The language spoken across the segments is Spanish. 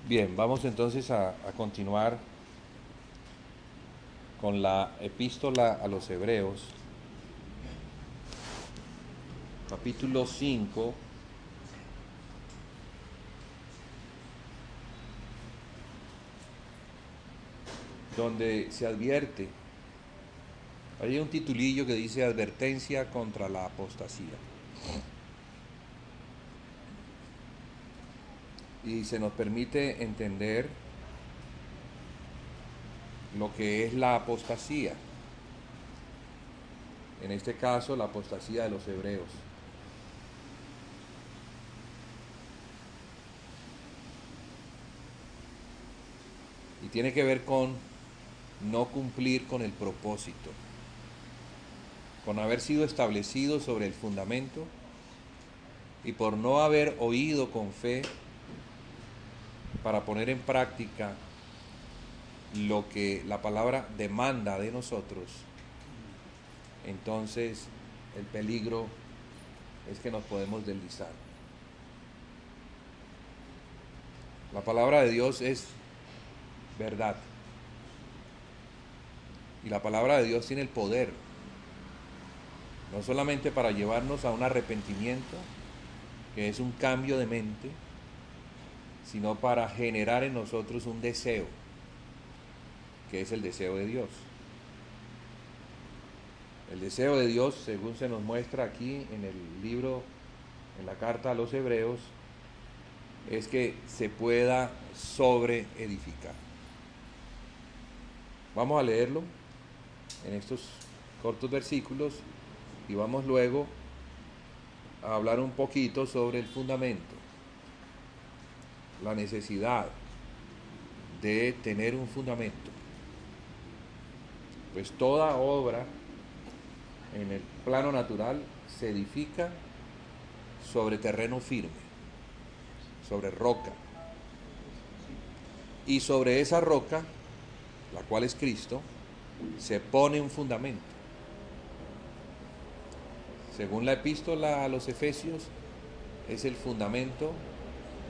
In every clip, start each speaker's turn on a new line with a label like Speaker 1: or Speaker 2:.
Speaker 1: Bien, vamos entonces a continuar con la epístola a los Hebreos, capítulo 5, donde se advierte, hay un titulillo que dice advertencia contra la apostasía. Y se nos permite entender lo que es la apostasía, en este caso la apostasía de los hebreos. Y tiene que ver con no cumplir con el propósito, con haber sido establecido sobre el fundamento y por no haber oído con fe para poner en práctica lo que la palabra demanda de nosotros, entonces el peligro es que nos podemos deslizar. La palabra de Dios es verdad. Y la palabra de Dios tiene el poder, no solamente para llevarnos a un arrepentimiento, que es un cambio de mente, sino para generar en nosotros un deseo, que es el deseo de Dios. El deseo de Dios, según se nos muestra aquí en el libro, en la carta a los Hebreos, es que se pueda sobreedificar. Vamos a leerlo en estos cortos versículos y vamos luego a hablar un poquito sobre el fundamento, la necesidad de tener un fundamento. Pues toda obra en el plano natural se edifica sobre terreno firme, sobre roca. Y sobre esa roca, la cual es Cristo, se pone un fundamento. Según la epístola a los Efesios, es el fundamento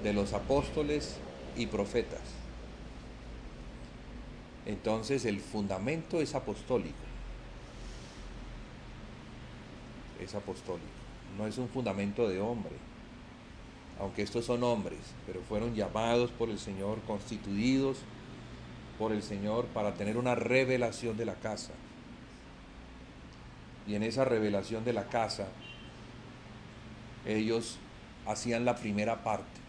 Speaker 1: de los apóstoles y profetas. Entonces el fundamento es apostólico. Es apostólico. No es un fundamento de hombre, aunque estos son hombres, pero fueron llamados por el Señor, constituidos por el Señor para tener una revelación de la casa. Y en esa revelación de la casa, ellos hacían la primera parte.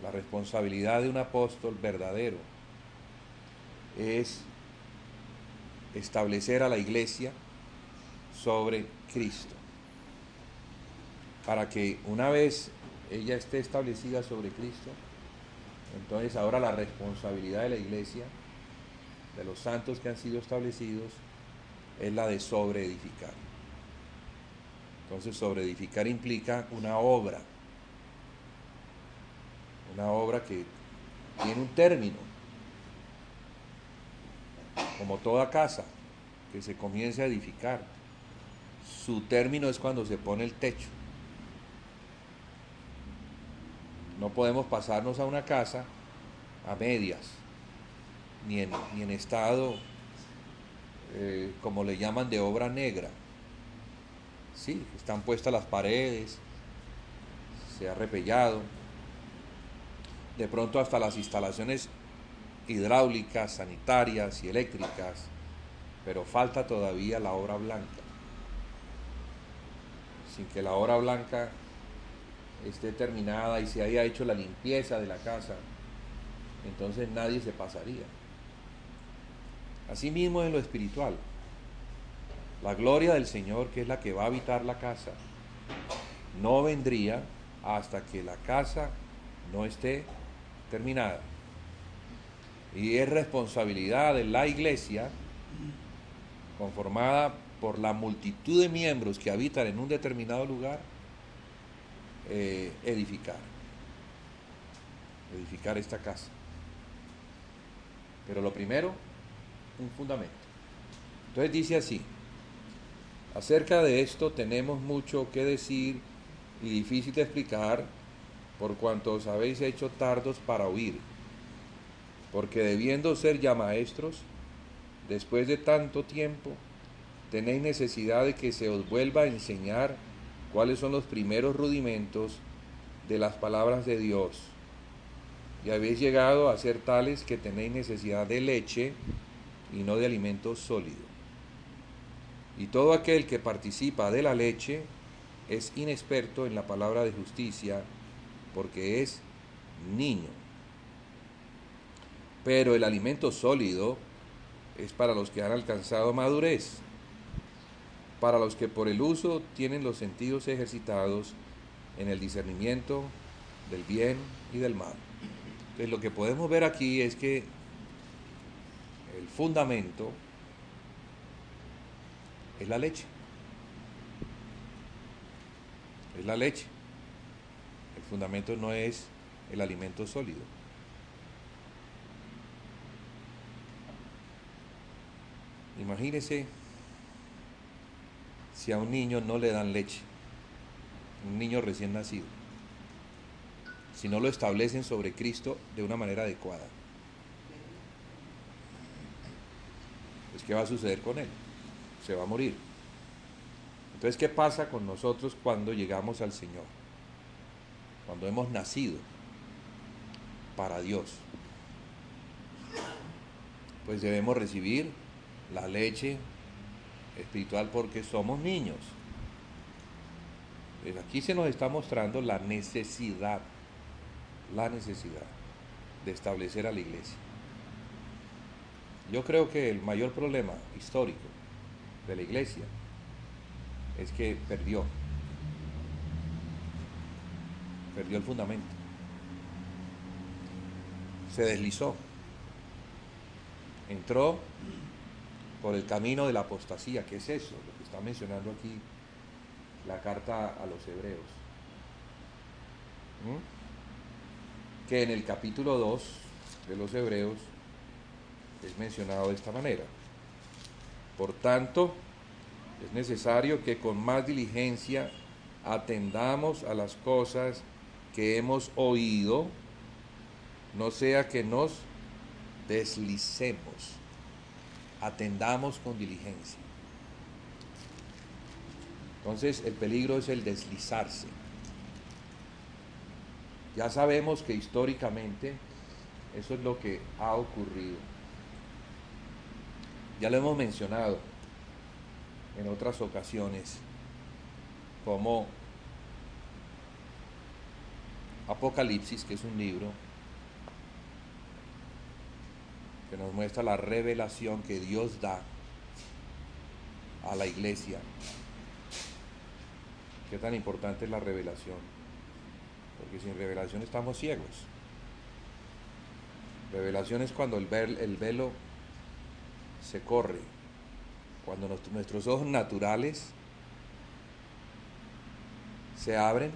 Speaker 1: La responsabilidad de un apóstol verdadero es establecer a la iglesia sobre Cristo, para que una vez ella esté establecida sobre Cristo, entonces ahora la responsabilidad de la iglesia, de los santos que han sido establecidos, es la de sobreedificar. Entonces sobreedificar implica una obra que tiene un término, como toda casa que se comienza a edificar. Su término es cuando se pone el techo. No podemos pasarnos a una casa a medias, ni en estado, como le llaman, de obra negra. Sí, están puestas las paredes, se ha repellado, de pronto hasta las instalaciones hidráulicas, sanitarias y eléctricas, pero falta todavía la obra blanca. Sin que la obra blanca esté terminada y se haya hecho la limpieza de la casa, entonces nadie se pasaría. Asimismo en lo espiritual, la gloria del Señor, que es la que va a habitar la casa, no vendría hasta que la casa no esté terminada. Y es responsabilidad de la iglesia, conformada por la multitud de miembros que habitan en un determinado lugar, edificar esta casa. Pero lo primero, un fundamento. Entonces dice así: acerca de esto tenemos mucho que decir y difícil de explicar, por cuanto os habéis hecho tardos para oír. porque debiendo ser ya maestros, después de tanto tiempo, tenéis necesidad de que se os vuelva a enseñar cuáles son los primeros rudimentos de las palabras de Dios. Y habéis llegado a ser tales que tenéis necesidad de leche y no de alimento sólido. Y todo aquel que participa de la leche es inexperto en la palabra de justicia, porque es niño. Pero el alimento sólido es para los que han alcanzado madurez, para los que por el uso tienen los sentidos ejercitados en el discernimiento del bien y del mal. Entonces lo que podemos ver aquí es que el fundamento es la leche. Es la leche. El fundamento no es el alimento sólido. Imagínese si a un niño no le dan leche, un niño recién nacido, si no lo establecen sobre Cristo de una manera adecuada. Pues, ¿qué va a suceder con él? Se va a morir. Entonces, ¿qué pasa con nosotros cuando llegamos al Señor? Cuando hemos nacido para Dios. Pues debemos recibir la leche espiritual porque somos niños. Pues aquí se nos está mostrando la necesidad de establecer a la iglesia. Yo creo que el mayor problema histórico de la iglesia es que perdió el fundamento, se deslizó, entró por el camino de la apostasía. ¿Qué es eso? Lo que está mencionando aquí la carta a los Hebreos. Que en el capítulo 2 de los Hebreos es mencionado de esta manera. Por tanto, es necesario que con más diligencia atendamos a las cosas que hemos oído, no sea que nos deslicemos. Atendamos con diligencia. Entonces, el peligro es el deslizarse. Ya sabemos que históricamente eso es lo que ha ocurrido. Ya lo hemos mencionado en otras ocasiones, como Apocalipsis, que es un libro que nos muestra la revelación que Dios da a la iglesia. Qué tan importante es la revelación, porque sin revelación estamos ciegos. Revelación es cuando el velo se corre, cuando nuestros ojos naturales se abren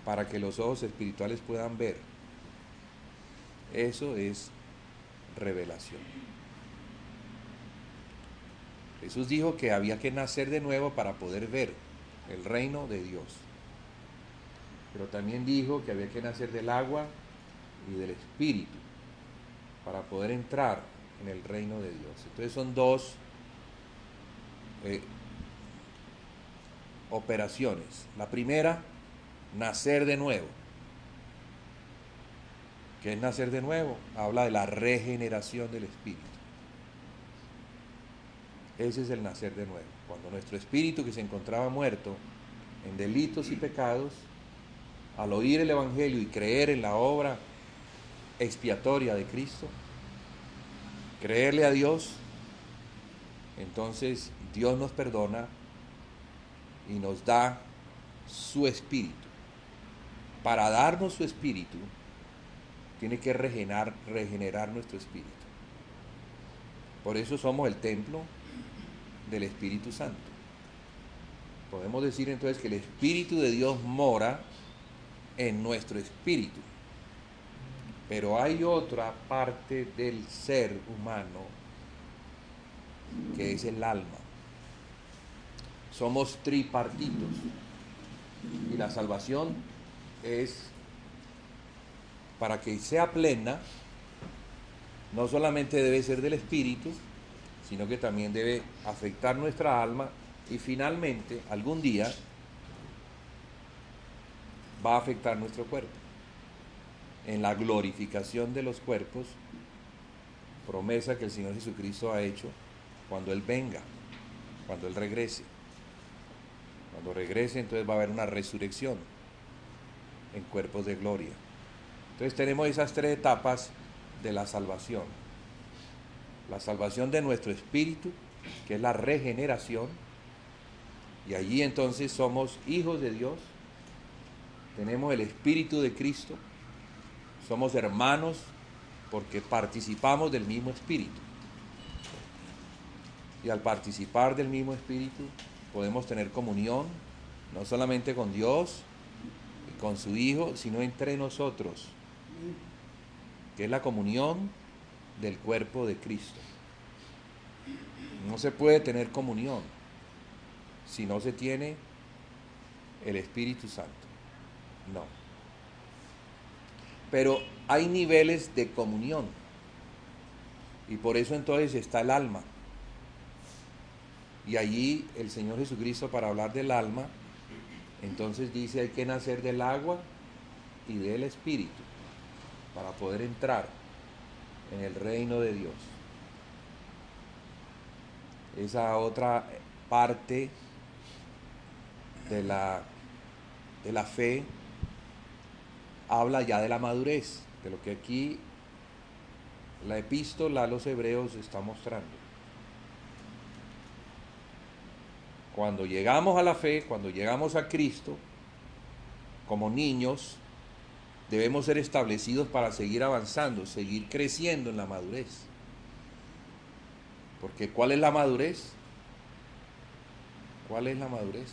Speaker 1: para que los ojos espirituales puedan ver. Eso es revelación. Jesús dijo que había que nacer de nuevo para poder ver el reino de Dios. Pero también dijo que había que nacer del agua y del espíritu para poder entrar en el reino de Dios. Entonces son dos operaciones. La primera, nacer de nuevo. ¿Qué es nacer de nuevo? Habla de la regeneración del espíritu. Ese es el nacer de nuevo. Cuando nuestro espíritu, que se encontraba muerto en delitos y pecados, al oír el Evangelio y creer en la obra expiatoria de Cristo, creerle a Dios, entonces Dios nos perdona y nos da su espíritu. Para darnos su espíritu, tiene que regenerar nuestro espíritu. Por eso somos el templo del Espíritu Santo. Podemos decir entonces que el Espíritu de Dios mora en nuestro espíritu. Pero hay otra parte del ser humano que es el alma. Somos tripartitos. Y la salvación es, para que sea plena, no solamente debe ser del espíritu, sino que también debe afectar nuestra alma y finalmente, algún día, va a afectar nuestro cuerpo. En la glorificación de los cuerpos, promesa que el Señor Jesucristo ha hecho cuando Él venga, cuando Él regrese. Cuando regrese, entonces va a haber una resurrección en cuerpos de gloria. Entonces tenemos esas tres etapas de la salvación. La salvación de nuestro espíritu, que es la regeneración, y allí entonces somos hijos de Dios, tenemos el Espíritu de Cristo, somos hermanos porque participamos del mismo Espíritu. Y al participar del mismo Espíritu podemos tener comunión, no solamente con Dios y con su Hijo, sino entre nosotros, que es la comunión del cuerpo de Cristo. No se puede tener comunión si no se tiene el Espíritu Santo. No. Pero hay niveles de comunión. Y por eso entonces está el alma. Y allí el Señor Jesucristo, para hablar del alma, entonces dice: hay que nacer del agua y del Espíritu para poder entrar en el reino de Dios. Esa otra parte de la fe habla ya de la madurez, de lo que aquí la epístola a los hebreos está mostrando. Cuando llegamos a la fe, cuando llegamos a Cristo, como niños, debemos ser establecidos para seguir avanzando, seguir creciendo en la madurez. Porque ¿cuál es la madurez? ¿Cuál es la madurez?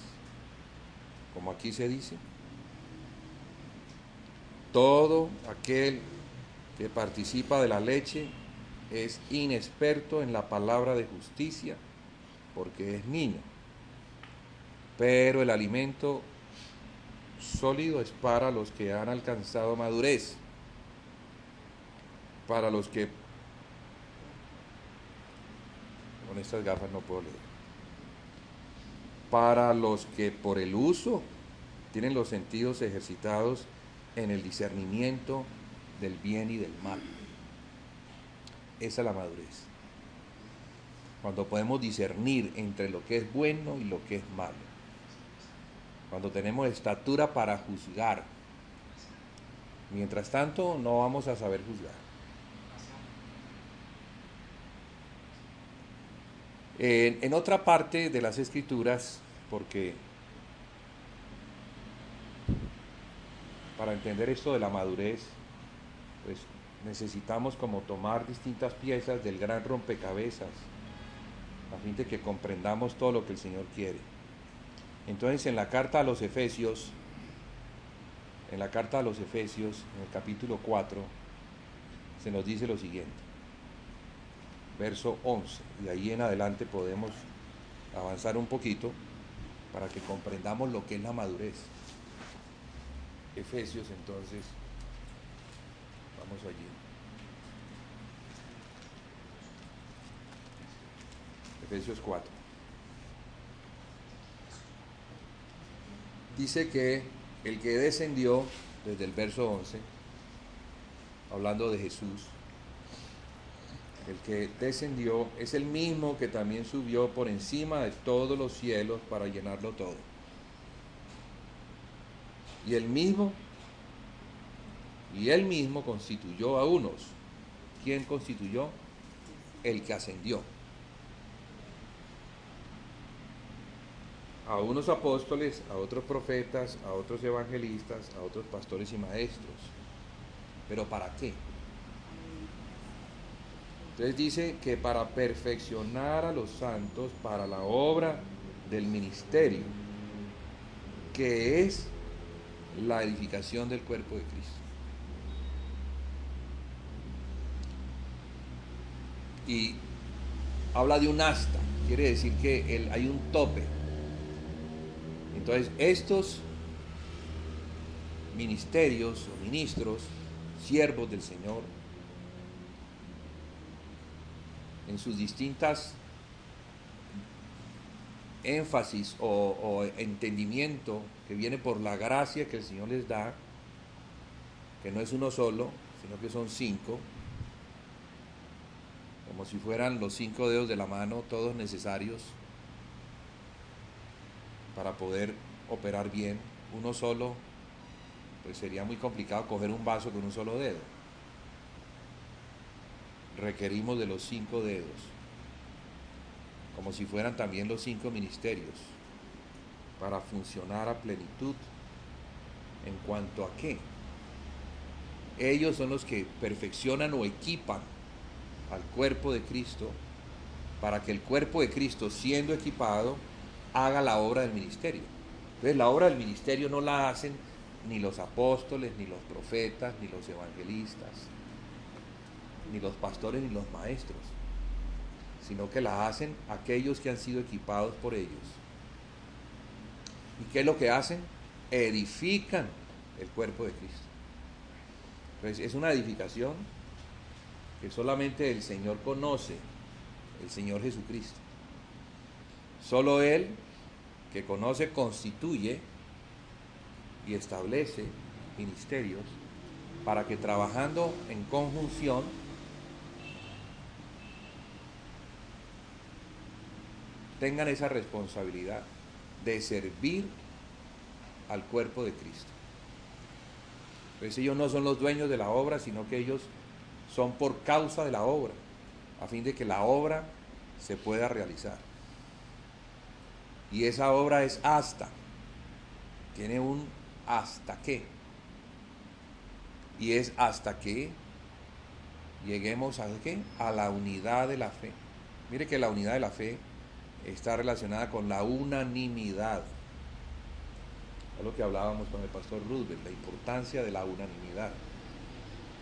Speaker 1: Como aquí se dice: todo aquel que participa de la leche es inexperto en la palabra de justicia, porque es niño. Pero el alimento sólido es para los que han alcanzado madurez, para los que... Con estas gafas no puedo leer. Para los que por el uso tienen los sentidos ejercitados en el discernimiento del bien y del mal. Esa es la madurez. Cuando podemos discernir entre lo que es bueno y lo que es malo. Cuando tenemos estatura para juzgar. Mientras tanto, no vamos a saber juzgar. En otra parte de las Escrituras, porque para entender esto de la madurez, pues necesitamos como tomar distintas piezas del gran rompecabezas, a fin de que comprendamos todo lo que el Señor quiere. Entonces, en la carta a los Efesios, en el capítulo 4, se nos dice lo siguiente, verso 11, y ahí en adelante podemos avanzar un poquito para que comprendamos lo que es la madurez. Efesios, entonces, vamos allí. Efesios 4. Dice que el que descendió, desde el verso 11, hablando de Jesús, el que descendió es el mismo que también subió por encima de todos los cielos para llenarlo todo. Y él mismo constituyó a unos. ¿Quién constituyó? El que ascendió. A unos apóstoles, a otros profetas, a otros evangelistas, a otros pastores y maestros. ¿Pero para qué? Entonces dice que para perfeccionar a los santos para la obra del ministerio, que es la edificación del cuerpo de Cristo. Y habla de un asta, quiere decir que hay un tope. Entonces, estos ministerios o ministros, siervos del Señor, en sus distintas énfasis o entendimiento que viene por la gracia que el Señor les da, que no es uno solo, sino que son 5, como si fueran los 5 dedos de la mano, todos necesarios para poder operar bien. Uno solo, pues sería muy complicado coger un vaso con un solo dedo. Requerimos de los 5 dedos, como si fueran también los 5 ministerios, para funcionar a plenitud. ¿En cuanto a qué? Ellos son los que perfeccionan o equipan al cuerpo de Cristo, para que el cuerpo de Cristo, siendo equipado, haga la obra del ministerio. Entonces, la obra del ministerio no la hacen ni los apóstoles, ni los profetas, ni los evangelistas, ni los pastores, ni los maestros, sino que la hacen aquellos que han sido equipados por ellos. ¿Y qué es lo que hacen? Edifican el cuerpo de Cristo. Entonces, es una edificación que solamente el Señor conoce, el Señor Jesucristo. Solo Él, que conoce, constituye y establece ministerios para que, trabajando en conjunción, tengan esa responsabilidad de servir al cuerpo de Cristo. Pues ellos no son los dueños de la obra, sino que ellos son por causa de la obra, a fin de que la obra se pueda realizar. Y esa obra es tiene un hasta qué. Y es hasta que lleguemos a ¿qué? A la unidad de la fe. Mire que la unidad de la fe está relacionada con la unanimidad. Es lo que hablábamos con el pastor Roosevelt, la importancia de la unanimidad.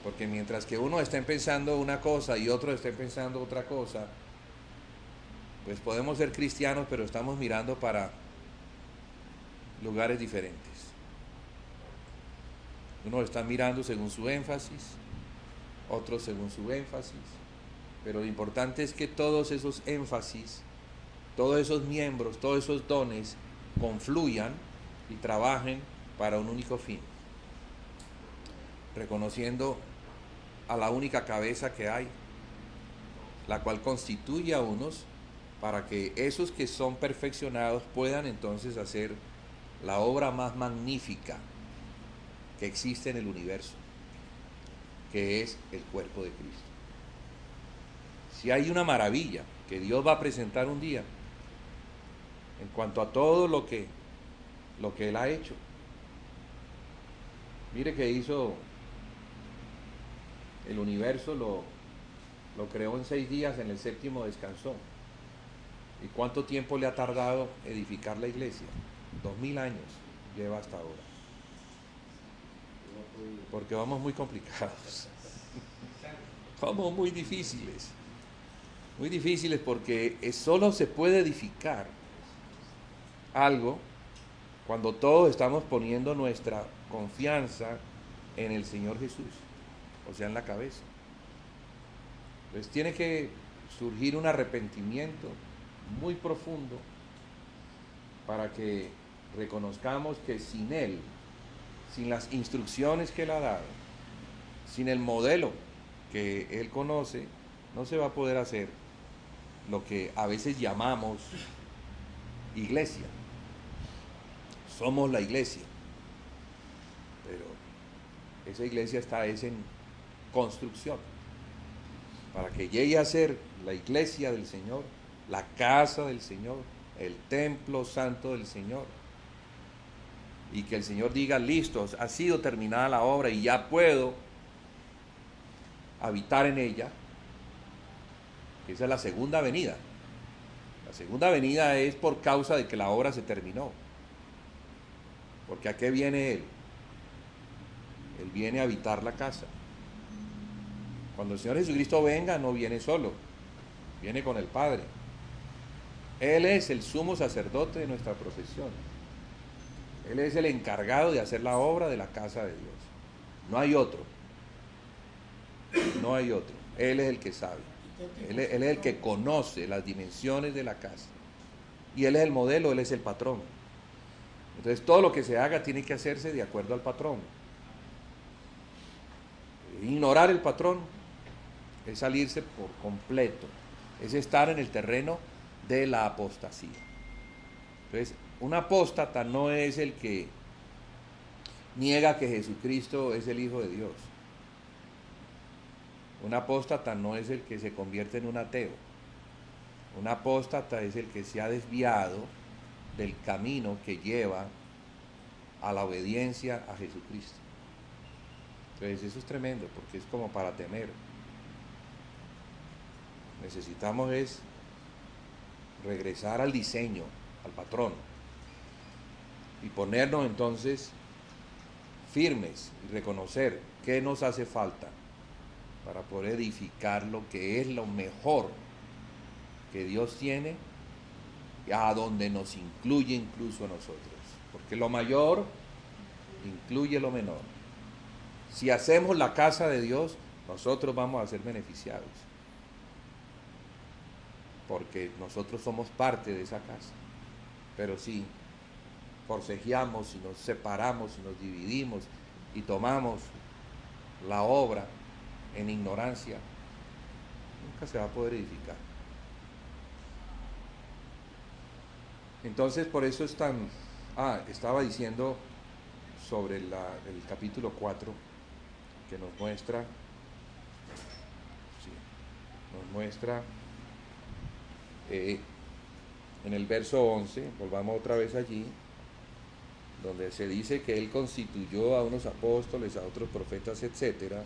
Speaker 1: Porque mientras que uno esté pensando una cosa y otro esté pensando otra cosa, pues podemos ser cristianos, pero estamos mirando para lugares diferentes. Uno está mirando según su énfasis, otro según su énfasis, pero lo importante es que todos esos énfasis, todos esos miembros, todos esos dones confluyan y trabajen para un único fin, reconociendo a la única cabeza que hay, la cual constituye a unos, para que esos que son perfeccionados puedan entonces hacer la obra más magnífica que existe en el universo, que es el cuerpo de Cristo. Si hay una maravilla que Dios va a presentar un día en cuanto a todo lo que Él ha hecho. Mire que hizo el universo, lo creó en 6 días, en el 7º descansó. ¿Y cuánto tiempo le ha tardado edificar la iglesia? 2000 años lleva hasta ahora. Porque vamos muy complicados. Vamos muy difíciles. Muy difíciles porque solo se puede edificar algo cuando todos estamos poniendo nuestra confianza en el Señor Jesús, o sea, en la cabeza. Entonces tiene que surgir un arrepentimiento muy profundo para que reconozcamos que sin Él, sin las instrucciones que Él ha dado, sin el modelo que Él conoce, no se va a poder hacer lo que a veces llamamos iglesia. Somos la iglesia, pero esa iglesia está en construcción. Para que llegue a ser la iglesia del Señor, la casa del Señor, el templo santo del Señor, y que el Señor diga, listo, ha sido terminada la obra y ya puedo habitar en ella. Esa es la segunda venida. La segunda venida es por causa de que la obra se terminó. Porque ¿a qué viene Él? Él viene a habitar la casa. Cuando el Señor Jesucristo venga, no viene solo, viene con el Padre. Él es el sumo sacerdote de nuestra profesión. Él es el encargado de hacer la obra de la casa de Dios. No hay otro. No hay otro. Él es el que sabe. Él es el que conoce las dimensiones de la casa. Y Él es el modelo, Él es el patrón. Entonces todo lo que se haga tiene que hacerse de acuerdo al patrón. Ignorar el patrón es salirse por completo, es estar en el terreno de la apostasía. Entonces, un apóstata no es el que niega que Jesucristo es el Hijo de Dios. Un apóstata no es el que se convierte en un ateo. Un apóstata es el que se ha desviado del camino que lleva a la obediencia a Jesucristo. Entonces eso es tremendo, porque es como para temer. Necesitamos es regresar al diseño, al patrón, y ponernos entonces firmes y reconocer qué nos hace falta para poder edificar lo que es lo mejor que Dios tiene, a donde nos incluye incluso a nosotros, porque lo mayor incluye lo menor. Si hacemos la casa de Dios, nosotros vamos a ser beneficiados, porque nosotros somos parte de esa casa. Pero si forcejeamos, si nos separamos, si nos dividimos y tomamos la obra en ignorancia, nunca se va a poder edificar. Entonces por eso es tan... estaba diciendo sobre el capítulo 4, que nos muestra en el verso 11, volvamos otra vez allí, donde se dice que Él constituyó a unos apóstoles, a otros profetas, etcétera.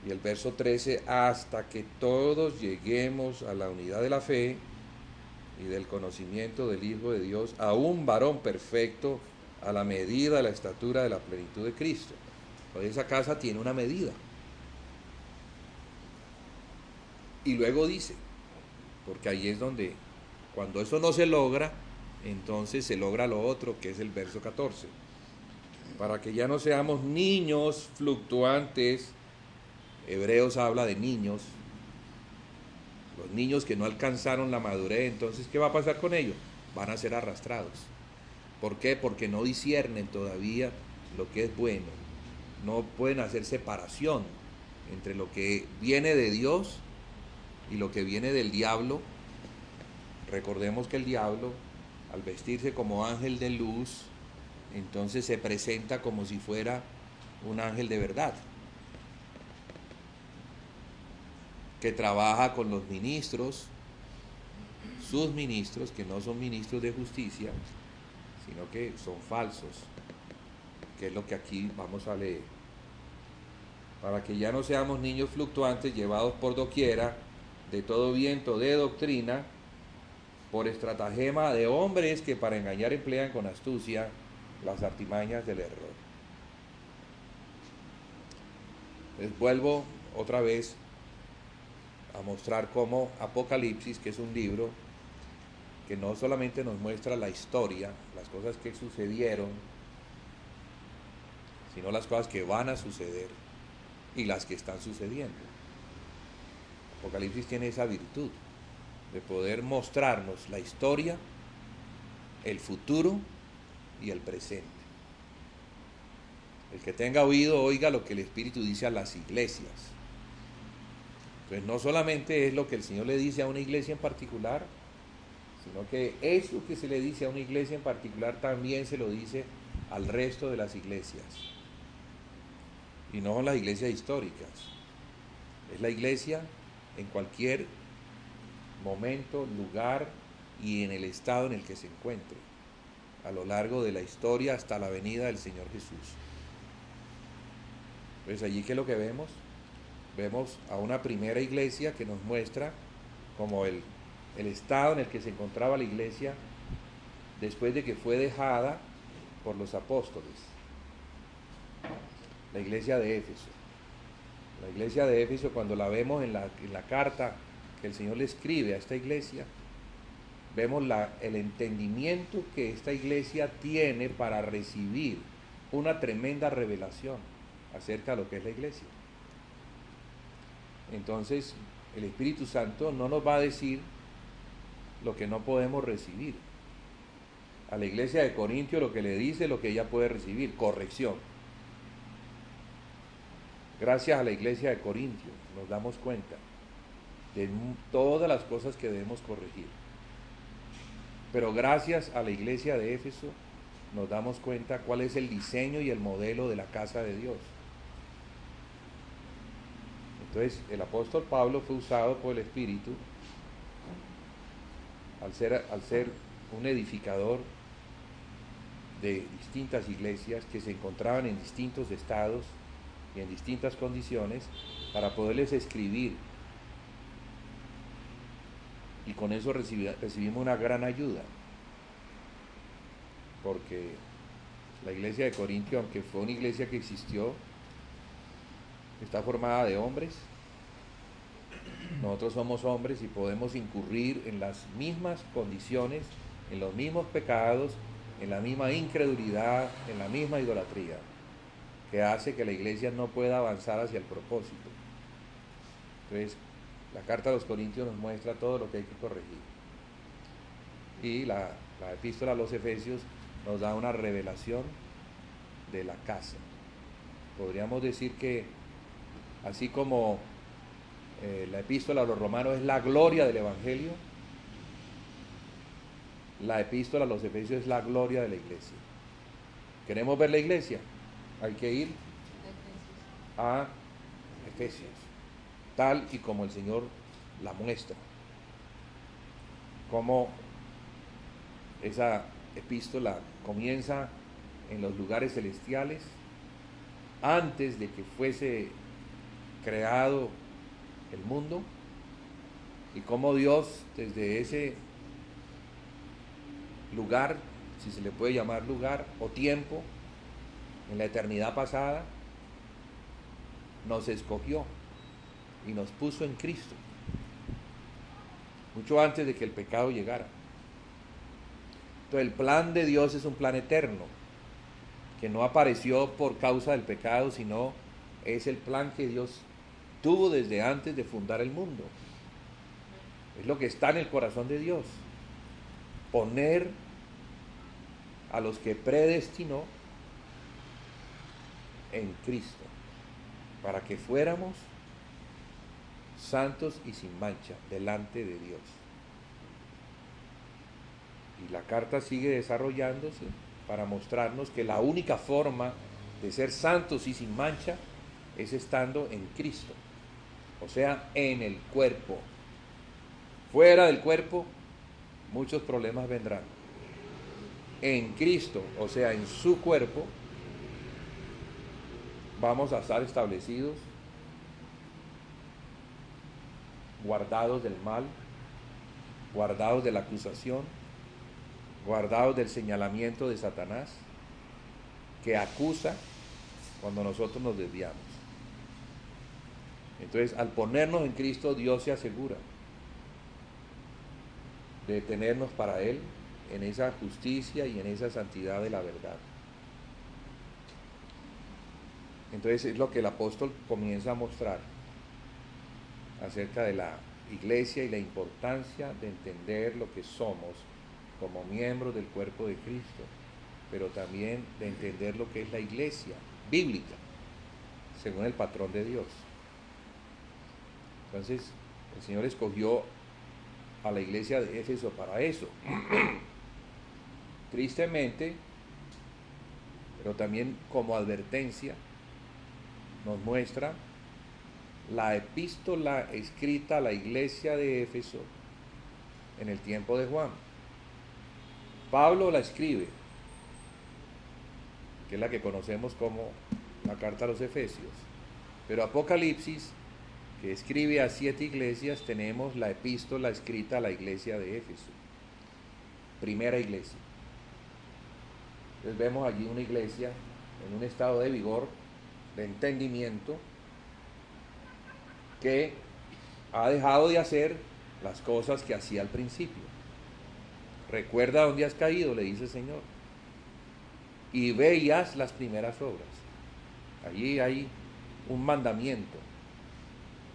Speaker 1: Y el verso 13, hasta que todos lleguemos a la unidad de la fe y del conocimiento del Hijo de Dios, a un varón perfecto, a la medida de la estatura de la plenitud de Cristo. Pues esa casa tiene una medida. Y luego dice, porque ahí es donde, cuando eso no se logra, entonces se logra lo otro, que es el verso 14. Para que ya no seamos niños fluctuantes. Hebreos habla de niños, los niños que no alcanzaron la madurez. Entonces, ¿qué va a pasar con ellos? Van a ser arrastrados. ¿Por qué? Porque no disciernen todavía lo que es bueno. No pueden hacer separación entre lo que viene de Dios y lo que viene del diablo. Recordemos que el diablo, al vestirse como ángel de luz, entonces se presenta como si fuera un ángel de verdad, que trabaja con los ministros, sus ministros, que no son ministros de justicia, sino que son falsos, que es lo que aquí vamos a leer. Para que ya no seamos niños fluctuantes, llevados por doquiera, de todo viento de doctrina, por estratagema de hombres que para engañar emplean con astucia las artimañas del error. Les vuelvo otra vez a mostrar cómo Apocalipsis, que es un libro que no solamente nos muestra la historia, las cosas que sucedieron, sino las cosas que van a suceder y las que están sucediendo. Apocalipsis tiene esa virtud de poder mostrarnos la historia, el futuro y el presente. El que tenga oído, oiga lo que el Espíritu dice a las iglesias. Entonces no solamente es lo que el Señor le dice a una iglesia en particular, sino que eso que se le dice a una iglesia en particular también se lo dice al resto de las iglesias. Y no son las iglesias históricas, es la iglesia en cualquier momento, lugar y en el estado en el que se encuentre, a lo largo de la historia hasta la venida del Señor Jesús. Pues allí, ¿qué es lo que vemos? Vemos a una primera iglesia que nos muestra como el estado en el que se encontraba la iglesia después de que fue dejada por los apóstoles. La iglesia de Éfeso. La iglesia de Éfeso, cuando la vemos en la carta que el Señor le escribe a esta iglesia, vemos el entendimiento que esta iglesia tiene para recibir una tremenda revelación acerca de lo que es la iglesia. Entonces, el Espíritu Santo no nos va a decir lo que no podemos recibir. A la iglesia de Corintio lo que le dice, lo que ella puede recibir, corrección. Gracias a la iglesia de Corintio nos damos cuenta de todas las cosas que debemos corregir. Pero gracias a la iglesia de Éfeso nos damos cuenta cuál es el diseño y el modelo de la casa de Dios. Entonces, el apóstol Pablo fue usado por el Espíritu al ser un edificador de distintas iglesias que se encontraban en distintos estados y en distintas condiciones para poderles escribir, y con eso recibimos una gran ayuda, porque la iglesia de Corintio, aunque fue una iglesia que existió, está formada de hombres. Nosotros somos hombres y podemos incurrir en las mismas condiciones, en los mismos pecados, en la misma incredulidad, en la misma idolatría, que hace que la iglesia no pueda avanzar hacia el propósito. Entonces, la carta a los Corintios nos muestra todo lo que hay que corregir. Y la epístola a los Efesios nos da una revelación de la casa. Podríamos decir que, así como la epístola a los Romanos es la gloria del Evangelio, la epístola a los Efesios es la gloria de la iglesia. ¿Queremos ver la iglesia? Hay que ir a Efesios, tal y como el Señor la muestra. Como esa epístola comienza en los lugares celestiales, antes de que fuese creado el mundo, y cómo Dios desde ese lugar, si se le puede llamar lugar o tiempo, en la eternidad pasada, nos escogió y nos puso en Cristo, mucho antes de que el pecado llegara. Entonces el plan de Dios es un plan eterno, que no apareció por causa del pecado, sino es el plan que Dios tuvo desde antes de fundar el mundo. Es lo que está en el corazón de Dios, poner a los que predestinó en Cristo, para que fuéramos santos y sin mancha delante de Dios. Y la carta sigue desarrollándose para mostrarnos que la única forma de ser santos y sin mancha es estando en Cristo, o sea, en el cuerpo. Fuera del cuerpo, muchos problemas vendrán. En Cristo, o sea, en su cuerpo, vamos a estar establecidos, guardados del mal, guardados de la acusación, guardados del señalamiento de Satanás, que acusa cuando nosotros nos desviamos. Entonces, al ponernos en Cristo, Dios se asegura de tenernos para Él en esa justicia y en esa santidad de la verdad. Entonces es lo que el apóstol comienza a mostrar acerca de la iglesia y la importancia de entender lo que somos como miembros del cuerpo de Cristo, pero también de entender lo que es la iglesia bíblica, según el patrón de Dios. Entonces, el Señor escogió a la iglesia de Éfeso para eso. Tristemente, pero también como advertencia, nos muestra la epístola escrita a la iglesia de Éfeso en el tiempo de Juan. Pablo la escribe, que es la que conocemos como la carta a los Efesios, pero Apocalipsis, que escribe a 7 iglesias, tenemos la epístola escrita a la iglesia de Éfeso, primera iglesia. Entonces vemos allí una iglesia en un estado de vigor, de entendimiento, que ha dejado de hacer las cosas que hacía al principio. Recuerda dónde has caído, le dice el Señor, y ve y haz las primeras obras. Allí hay un mandamiento.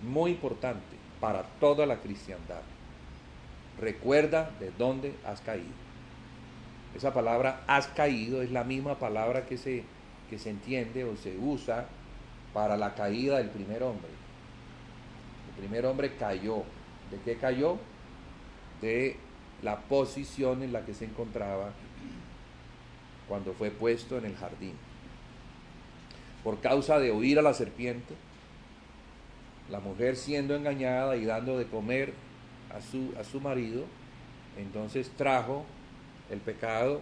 Speaker 1: muy importante para toda la cristiandad. Recuerda de dónde has caído. Esa palabra has caído es la misma palabra que se entiende o se usa para la caída del primer hombre. El primer hombre cayó. ¿De qué cayó? De la posición en la que se encontraba cuando fue puesto en el jardín. Por causa de oír a la serpiente, la mujer siendo engañada y dando de comer a su marido, entonces trajo el pecado,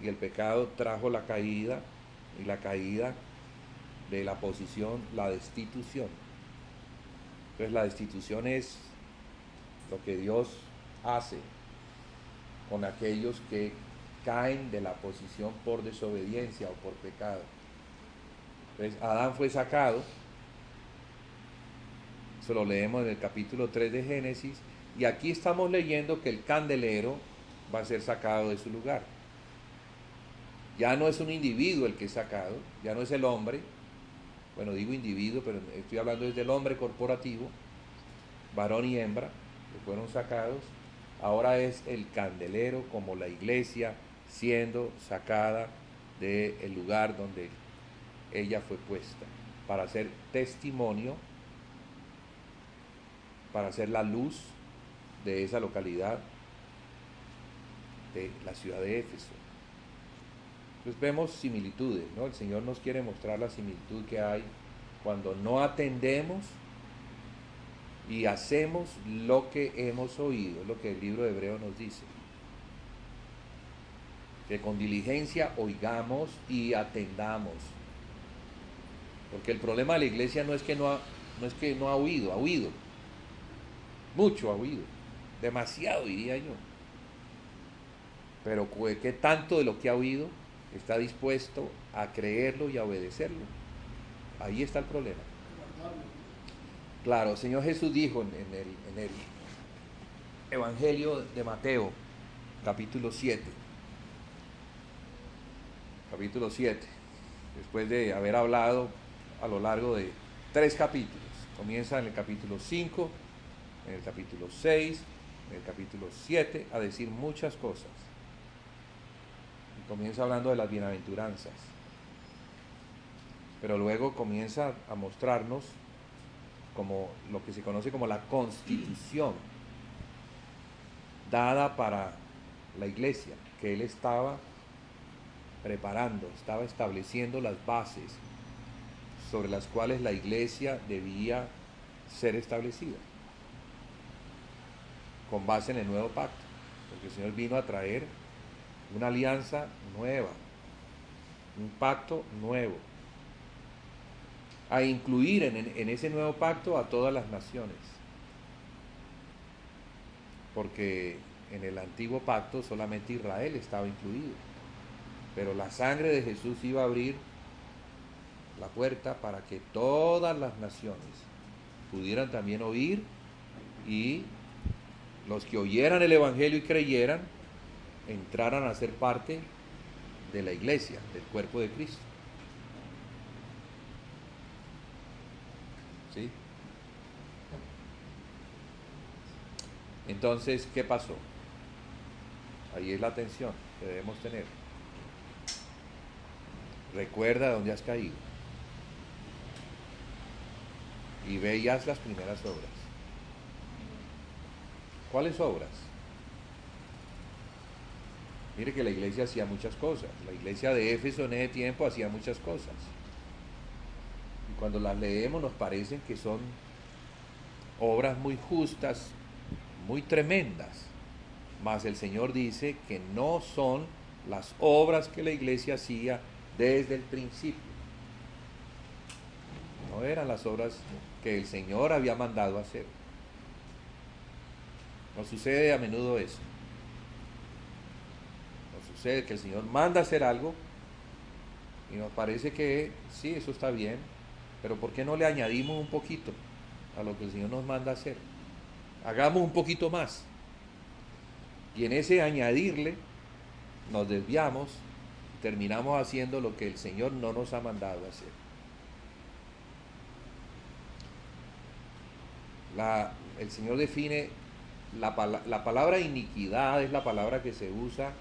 Speaker 1: y el pecado trajo la caída, y la caída de la posición, la destitución. Entonces la destitución es lo que Dios hace con aquellos que caen de la posición por desobediencia o por pecado. Entonces Adán fue sacado, eso lo leemos en el capítulo 3 de Génesis, y aquí estamos leyendo que el candelero va a ser sacado de su lugar. Ya no es un individuo el que es sacado, ya no es el hombre, bueno, digo individuo, pero estoy hablando desde el hombre corporativo, varón y hembra, que fueron sacados. Ahora es el candelero, como la iglesia, siendo sacada del lugar donde ella fue puesta, para ser testimonio, para ser la luz de esa localidad, de la ciudad de Éfeso. Entonces vemos similitudes, ¿no? El Señor nos quiere mostrar la similitud que hay cuando no atendemos y hacemos lo que hemos oído, es lo que el libro de Hebreos nos dice. Que con diligencia oigamos y atendamos. Porque el problema de la iglesia no es que no ha oído, ha oído. Mucho ha oído. Demasiado, diría yo. Pero ¿qué tanto de lo que ha oído está dispuesto a creerlo y a obedecerlo? Ahí está el problema. Claro, el Señor Jesús dijo en el Evangelio de Mateo, capítulo 7, después de haber hablado a lo largo de 3 capítulos, comienza en el capítulo 5, en el capítulo 6, en el capítulo 7, a decir muchas cosas. Y comienza hablando de las bienaventuranzas, pero luego comienza a mostrarnos como lo que se conoce como la constitución dada para la iglesia, que él estaba preparando, estaba estableciendo las bases sobre las cuales la iglesia debía ser establecida, con base en el nuevo pacto, porque el Señor vino a traer una alianza nueva, un pacto nuevo, a incluir en ese nuevo pacto a todas las naciones, porque en el antiguo pacto solamente Israel estaba incluido, pero la sangre de Jesús iba a abrir la puerta para que todas las naciones pudieran también oír, y los que oyeran el Evangelio y creyeran entraran a ser parte de la iglesia, del cuerpo de Cristo. ¿Sí? Entonces, ¿qué pasó? Ahí es la atención que debemos tener. Recuerda dónde has caído y ve y haz las primeras obras. ¿Cuáles obras? Mire que la iglesia hacía muchas cosas. La iglesia de Éfeso en ese tiempo hacía muchas cosas. Y cuando las leemos nos parecen que son obras muy justas, muy tremendas. Mas el Señor dice que no son las obras que la iglesia hacía desde el principio. No eran las obras que el Señor había mandado hacer. Nos sucede a menudo eso. Nos sucede que el Señor manda hacer algo y nos parece que sí, eso está bien, pero ¿por qué no le añadimos un poquito a lo que el Señor nos manda hacer? Hagamos un poquito más. Y en ese añadirle nos desviamos, terminamos haciendo lo que el Señor no nos ha mandado hacer. El Señor define la palabra iniquidad, es la palabra que se usa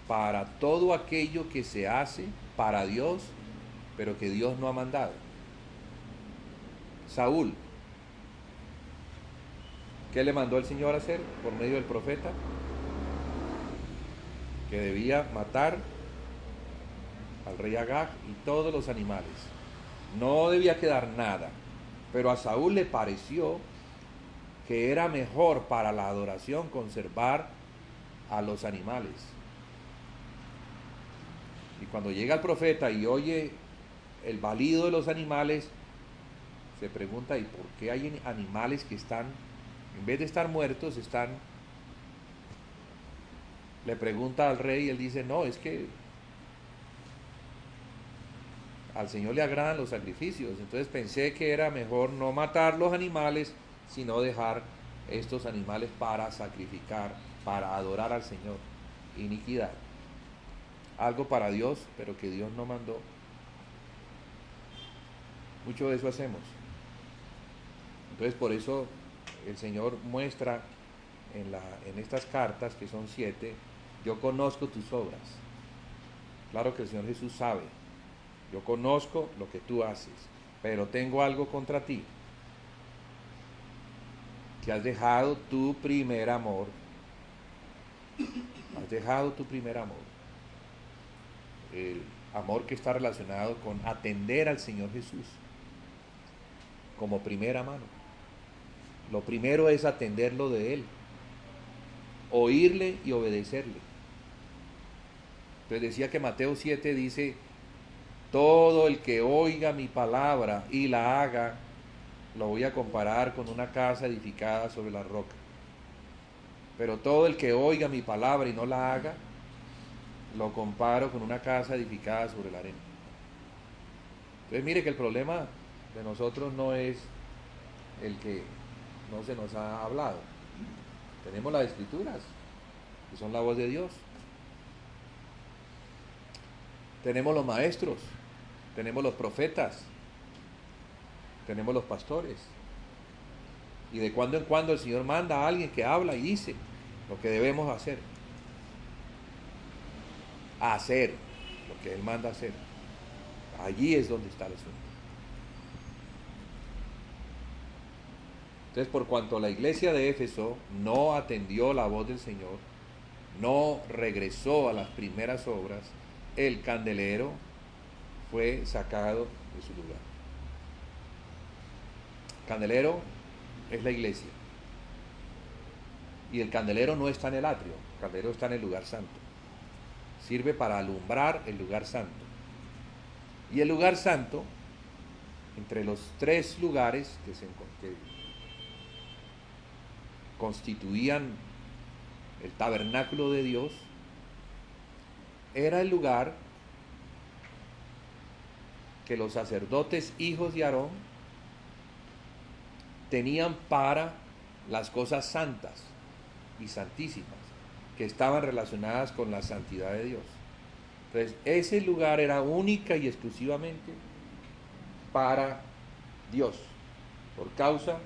Speaker 1: para todo aquello que se hace para Dios, pero que Dios no ha mandado. Saúl, ¿qué le mandó el Señor a hacer por medio del profeta? Que debía matar al rey Agag y todos los animales. No debía quedar nada, pero a Saúl le pareció que era mejor para la adoración conservar a los animales. Y cuando llega el profeta y oye el balido de los animales, se pregunta, ¿y por qué hay animales que están, en vez de estar muertos, están? Le pregunta al rey y él dice, no, es que al Señor le agradan los sacrificios, entonces pensé que era mejor no matar los animales, sino dejar estos animales para sacrificar, para adorar al Señor. Iniquidad. Algo para Dios, pero que Dios no mandó. Mucho de eso hacemos. Entonces por eso el Señor muestra en estas cartas, que son 7, yo conozco tus obras. Claro que el Señor Jesús sabe. Yo conozco lo que tú haces, pero tengo algo contra ti, que has dejado tu primer amor. Has dejado tu primer amor. El amor que está relacionado con atender al Señor Jesús como primera mano. Lo primero es atenderlo de Él, oírle y obedecerle. Entonces decía que Mateo 7 dice, todo el que oiga mi palabra y la haga, lo voy a comparar con una casa edificada sobre la roca. Pero todo el que oiga mi palabra y no la haga, lo comparo con una casa edificada sobre la arena. Entonces mire que el problema de nosotros no es el que no se nos ha hablado. Tenemos las escrituras, que son la voz de Dios. Tenemos los maestros, tenemos los profetas, tenemos los pastores. Y de cuando en cuando el Señor manda a alguien que habla y dice lo que debemos hacer. Hacer lo que Él manda hacer. Allí es donde está el asunto. Entonces, por cuanto la iglesia de Éfeso no atendió la voz del Señor, no regresó a las primeras obras, el candelero fue sacado de su lugar. Candelero es la iglesia. Y el candelero no está en el atrio, el candelero está en el lugar santo. Sirve para alumbrar el lugar santo. Y el lugar santo, entre los 3 lugares que constituían el tabernáculo de Dios, era el lugar que los sacerdotes hijos de Aarón tenían para las cosas santas y santísimas, que estaban relacionadas con la santidad de Dios. Entonces, ese lugar era única y exclusivamente para Dios, por causa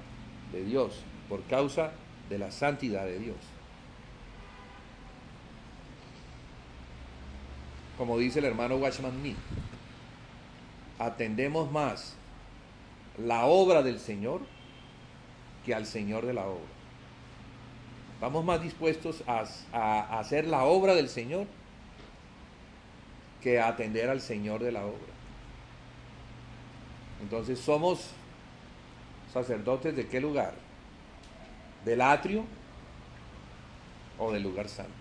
Speaker 1: de Dios, por causa de la santidad de Dios. Como dice el hermano Watchman Nee, atendemos más la obra del Señor que al Señor de la obra. Estamos más dispuestos a hacer la obra del Señor que a atender al Señor de la obra. Entonces, ¿somos sacerdotes de qué lugar? ¿Del atrio o del lugar santo?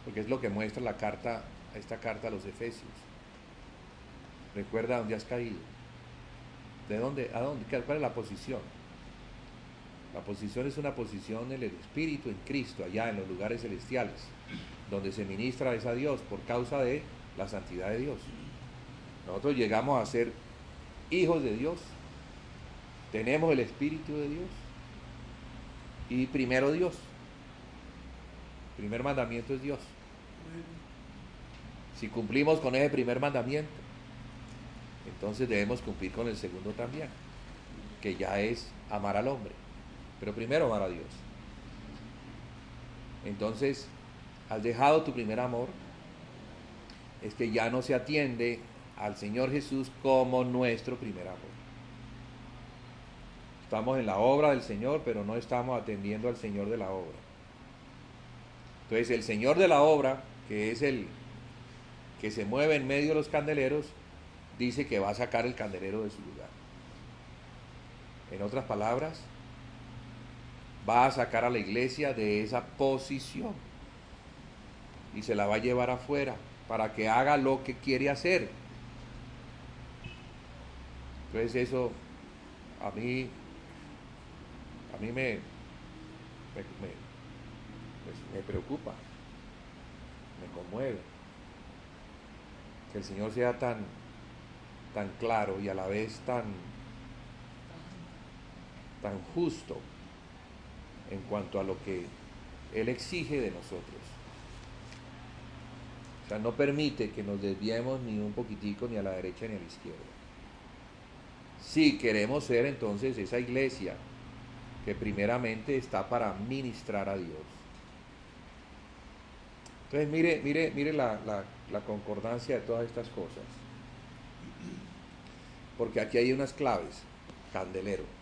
Speaker 1: Porque es lo que muestra esta carta a los Efesios. Recuerda dónde has caído. ¿De dónde? ¿A dónde? ¿Cuál es la posición? La posición es una posición en el Espíritu, en Cristo, allá en los lugares celestiales, donde se ministra es a Dios por causa de la santidad de Dios. Nosotros llegamos a ser hijos de Dios, tenemos el Espíritu de Dios y primero Dios. El primer mandamiento es Dios. Si cumplimos con ese primer mandamiento, entonces debemos cumplir con el segundo también, que ya es amar al hombre, pero primero amar a Dios. Entonces, has dejado tu primer amor, es que ya no se atiende al Señor Jesús como nuestro primer amor. Estamos en la obra del Señor, pero no estamos atendiendo al Señor de la obra. Entonces, el Señor de la obra, que es el que se mueve en medio de los candeleros, dice que va a sacar el candelero de su lugar. En otras palabras, va a sacar a la iglesia de esa posición y se la va a llevar afuera para que haga lo que quiere hacer. Entonces eso a mí me preocupa, me conmueve que el Señor sea tan claro y a la vez tan justo en cuanto a lo que Él exige de nosotros. O sea, no permite que nos desviemos ni un poquitico ni a la derecha ni a la izquierda. Si queremos ser entonces esa iglesia que primeramente está para ministrar a Dios. Entonces mire la concordancia de todas estas cosas. Porque aquí hay unas claves. Candelero.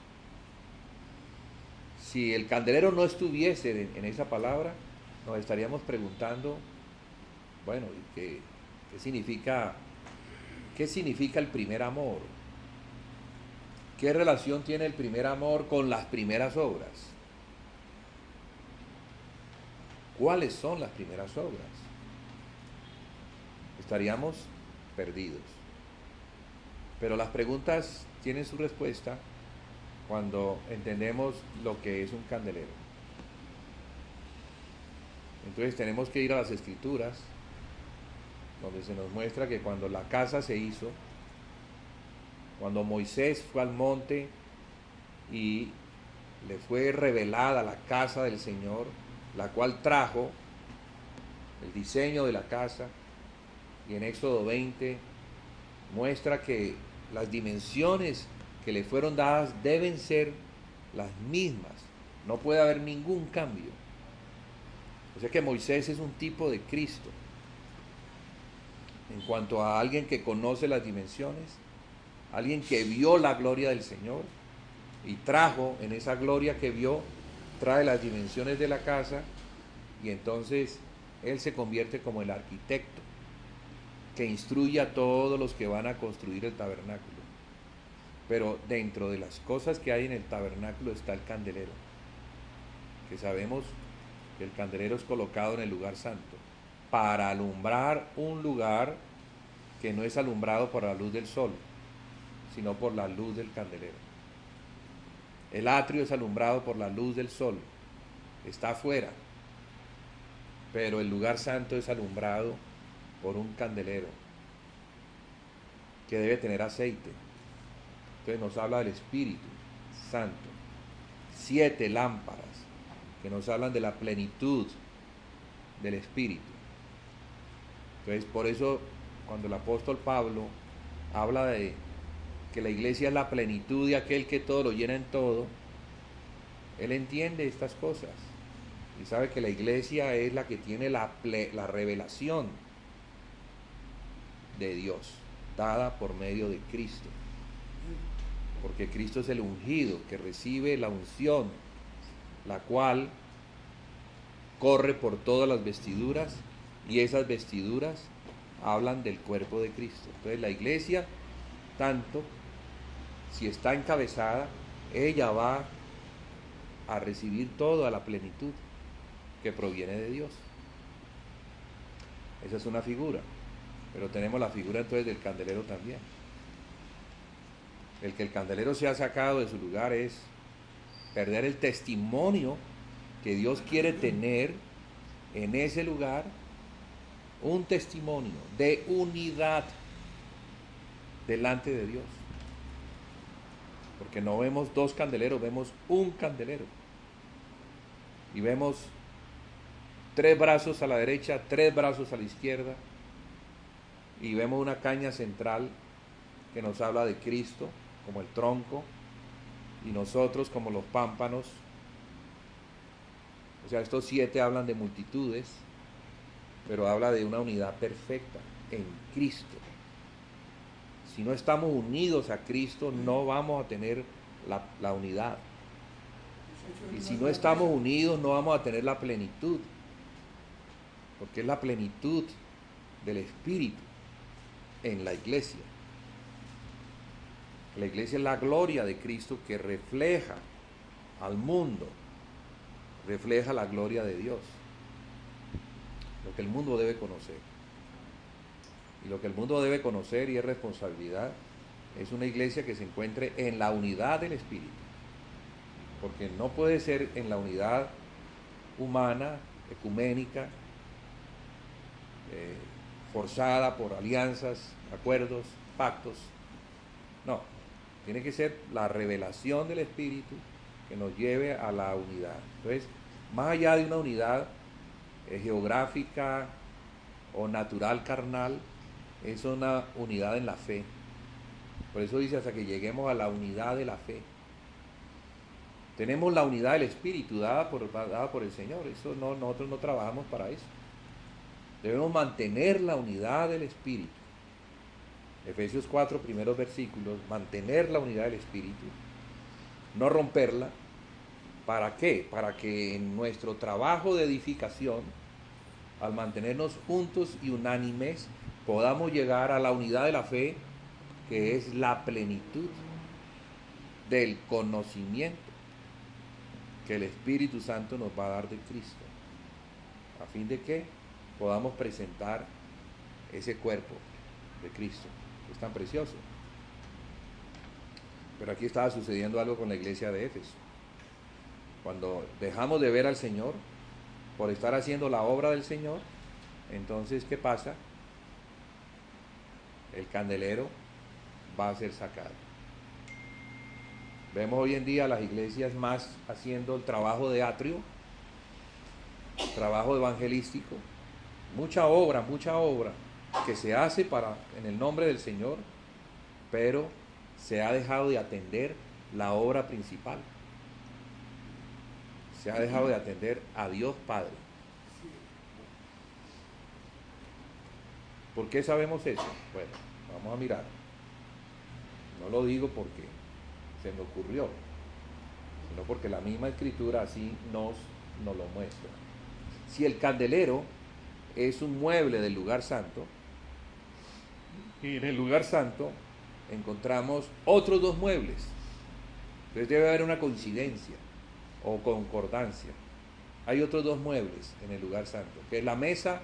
Speaker 1: Si el candelero no estuviese en esa palabra, nos estaríamos preguntando, bueno, ¿qué significa el primer amor? ¿Qué relación tiene el primer amor con las primeras obras? ¿Cuáles son las primeras obras? Estaríamos perdidos. Pero las preguntas tienen su respuesta cuando entendemos lo que es un candelero. Entonces tenemos que ir a las Escrituras, donde se nos muestra que cuando la casa se hizo, cuando Moisés fue al monte y le fue revelada la casa del Señor, la cual trajo el diseño de la casa, y en Éxodo 20 muestra que las dimensiones que le fueron dadas deben ser las mismas, no puede haber ningún cambio. O sea que Moisés es un tipo de Cristo en cuanto a alguien que conoce las dimensiones, alguien que vio la gloria del Señor y trajo en esa gloria que vio, trae las dimensiones de la casa, y entonces él se convierte como el arquitecto que instruye a todos los que van a construir el tabernáculo. Pero dentro de las cosas que hay en el tabernáculo está el candelero, que sabemos que el candelero es colocado en el lugar santo para alumbrar un lugar que no es alumbrado por la luz del sol, sino por la luz del candelero. El atrio es alumbrado por la luz del sol, está afuera, pero el lugar santo es alumbrado por un candelero que debe tener aceite. Entonces nos habla del Espíritu Santo. 7 lámparas que nos hablan de la plenitud del Espíritu. Entonces por eso cuando el apóstol Pablo habla de que la iglesia es la plenitud de aquel que todo lo llena en todo, él entiende estas cosas y sabe que la iglesia es la que tiene la revelación de Dios dada por medio de Cristo, porque Cristo es el ungido que recibe la unción, la cual corre por todas las vestiduras, y esas vestiduras hablan del cuerpo de Cristo. Entonces la iglesia, tanto si está encabezada, ella va a recibir toda la plenitud que proviene de Dios. Esa es una figura, pero tenemos la figura entonces del candelero también. El que el candelero sea sacado de su lugar es perder el testimonio que Dios quiere tener en ese lugar, un testimonio de unidad delante de Dios. Porque no vemos 2 candeleros, vemos un candelero. Y vemos 3 brazos a la derecha, 3 brazos a la izquierda. Y vemos una caña central que nos habla de Cristo como el tronco. y nosotros como los pámpanos. O sea, estos 7 hablan de multitudes, pero habla de una unidad perfecta en Cristo. Si no estamos unidos a Cristo, no vamos a tener la unidad. Y si no estamos unidos, no vamos a tener la plenitud, porque es la plenitud del Espíritu en la iglesia. La iglesia es la gloria de Cristo que refleja al mundo, refleja la gloria de Dios, lo que el mundo debe conocer. Y lo que el mundo debe conocer, y es responsabilidad, es una iglesia que se encuentre en la unidad del Espíritu. Porque no puede ser en la unidad humana, ecuménica, forzada por alianzas, acuerdos, pactos. No, tiene que ser la revelación del Espíritu que nos lleve a la unidad. Entonces, más allá de una unidad geográfica o natural carnal, es una unidad en la fe. Por eso dice hasta que lleguemos a la unidad de la fe. Tenemos la unidad del Espíritu dada por el Señor. Eso no, nosotros no trabajamos para eso. Debemos mantener la unidad del Espíritu. Efesios 4, primeros versículos, mantener la unidad del Espíritu, no romperla. ¿Para qué? Para que en nuestro trabajo de edificación, al mantenernos juntos y unánimes, podamos llegar a la unidad de la fe, que es la plenitud del conocimiento que el Espíritu Santo nos va a dar de Cristo, a fin de que podamos presentar ese cuerpo de Cristo, que es tan precioso. Pero aquí estaba sucediendo algo con la iglesia de Éfeso. Cuando dejamos de ver al Señor por estar haciendo la obra del Señor, entonces, ¿qué pasa? El candelero va a ser sacado. Vemos hoy en día las iglesias más haciendo el trabajo de atrio, trabajo evangelístico, mucha obra que se hace en el nombre del Señor, pero se ha dejado de atender la obra principal. Se ha dejado de atender a Dios Padre. ¿Por qué sabemos eso? Bueno, vamos a mirar. No lo digo porque se me ocurrió, sino porque la misma Escritura así nos lo muestra. Si el candelero es un mueble del lugar santo, y en el lugar santo encontramos otros 2 muebles, entonces debe haber una coincidencia o concordancia. Hay otros 2 muebles en el lugar santo, que es la mesa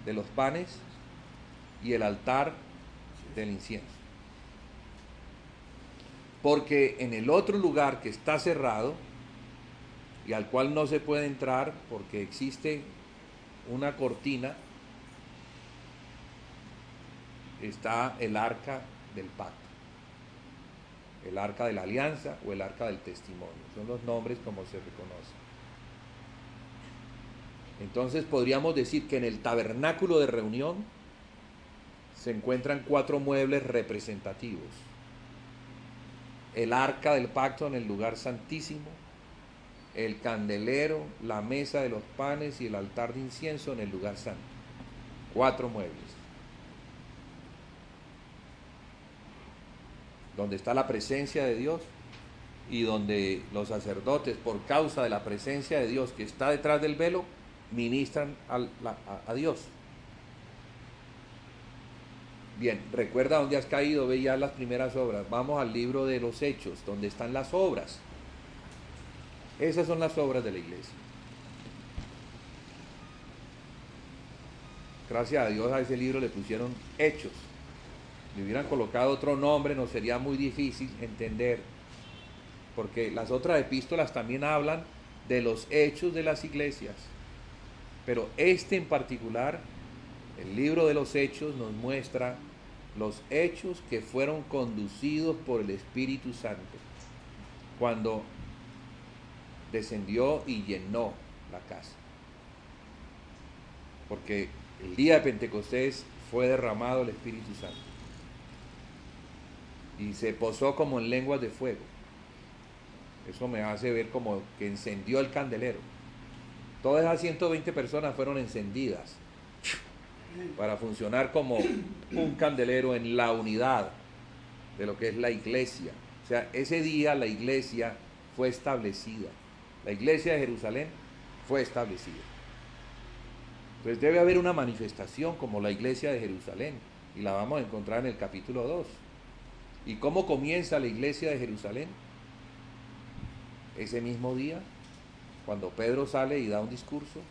Speaker 1: de los panes y el altar del incienso. Porque en el otro lugar que está cerrado y al cual no se puede entrar porque existe una cortina, está el arca del pacto, el arca de la alianza o el arca del testimonio. Son los nombres como se reconocen. Entonces podríamos decir que en el tabernáculo de reunión se encuentran 4 muebles representativos. El arca del pacto en el lugar santísimo, el candelero, la mesa de los panes y el altar de incienso en el lugar santo. 4 muebles. Donde está la presencia de Dios y donde los sacerdotes, por causa de la presencia de Dios que está detrás del velo, ministran a Dios. Bien, recuerda dónde has caído, ve ya las primeras obras. Vamos al libro de los Hechos, donde están las obras. Esas son las obras de la iglesia. Gracias a Dios a ese libro le pusieron Hechos. Le hubieran colocado otro nombre, nos sería muy difícil entender. Porque las otras epístolas también hablan de los hechos de las iglesias. Pero este en particular, el libro de los Hechos, nos muestra los hechos que fueron conducidos por el Espíritu Santo cuando descendió y llenó la casa. Porque el día de Pentecostés fue derramado el Espíritu Santo y se posó como en lenguas de fuego. Eso me hace ver como que encendió el candelero. Todas esas 120 personas fueron encendidas para funcionar como un candelero en la unidad de lo que es la iglesia. O sea, ese día la iglesia fue establecida. La iglesia de Jerusalén fue establecida. Entonces debe haber una manifestación como la iglesia de Jerusalén, y la vamos a encontrar en el capítulo 2. ¿Y cómo comienza la iglesia de Jerusalén? Ese mismo día, cuando Pedro sale y da un discurso,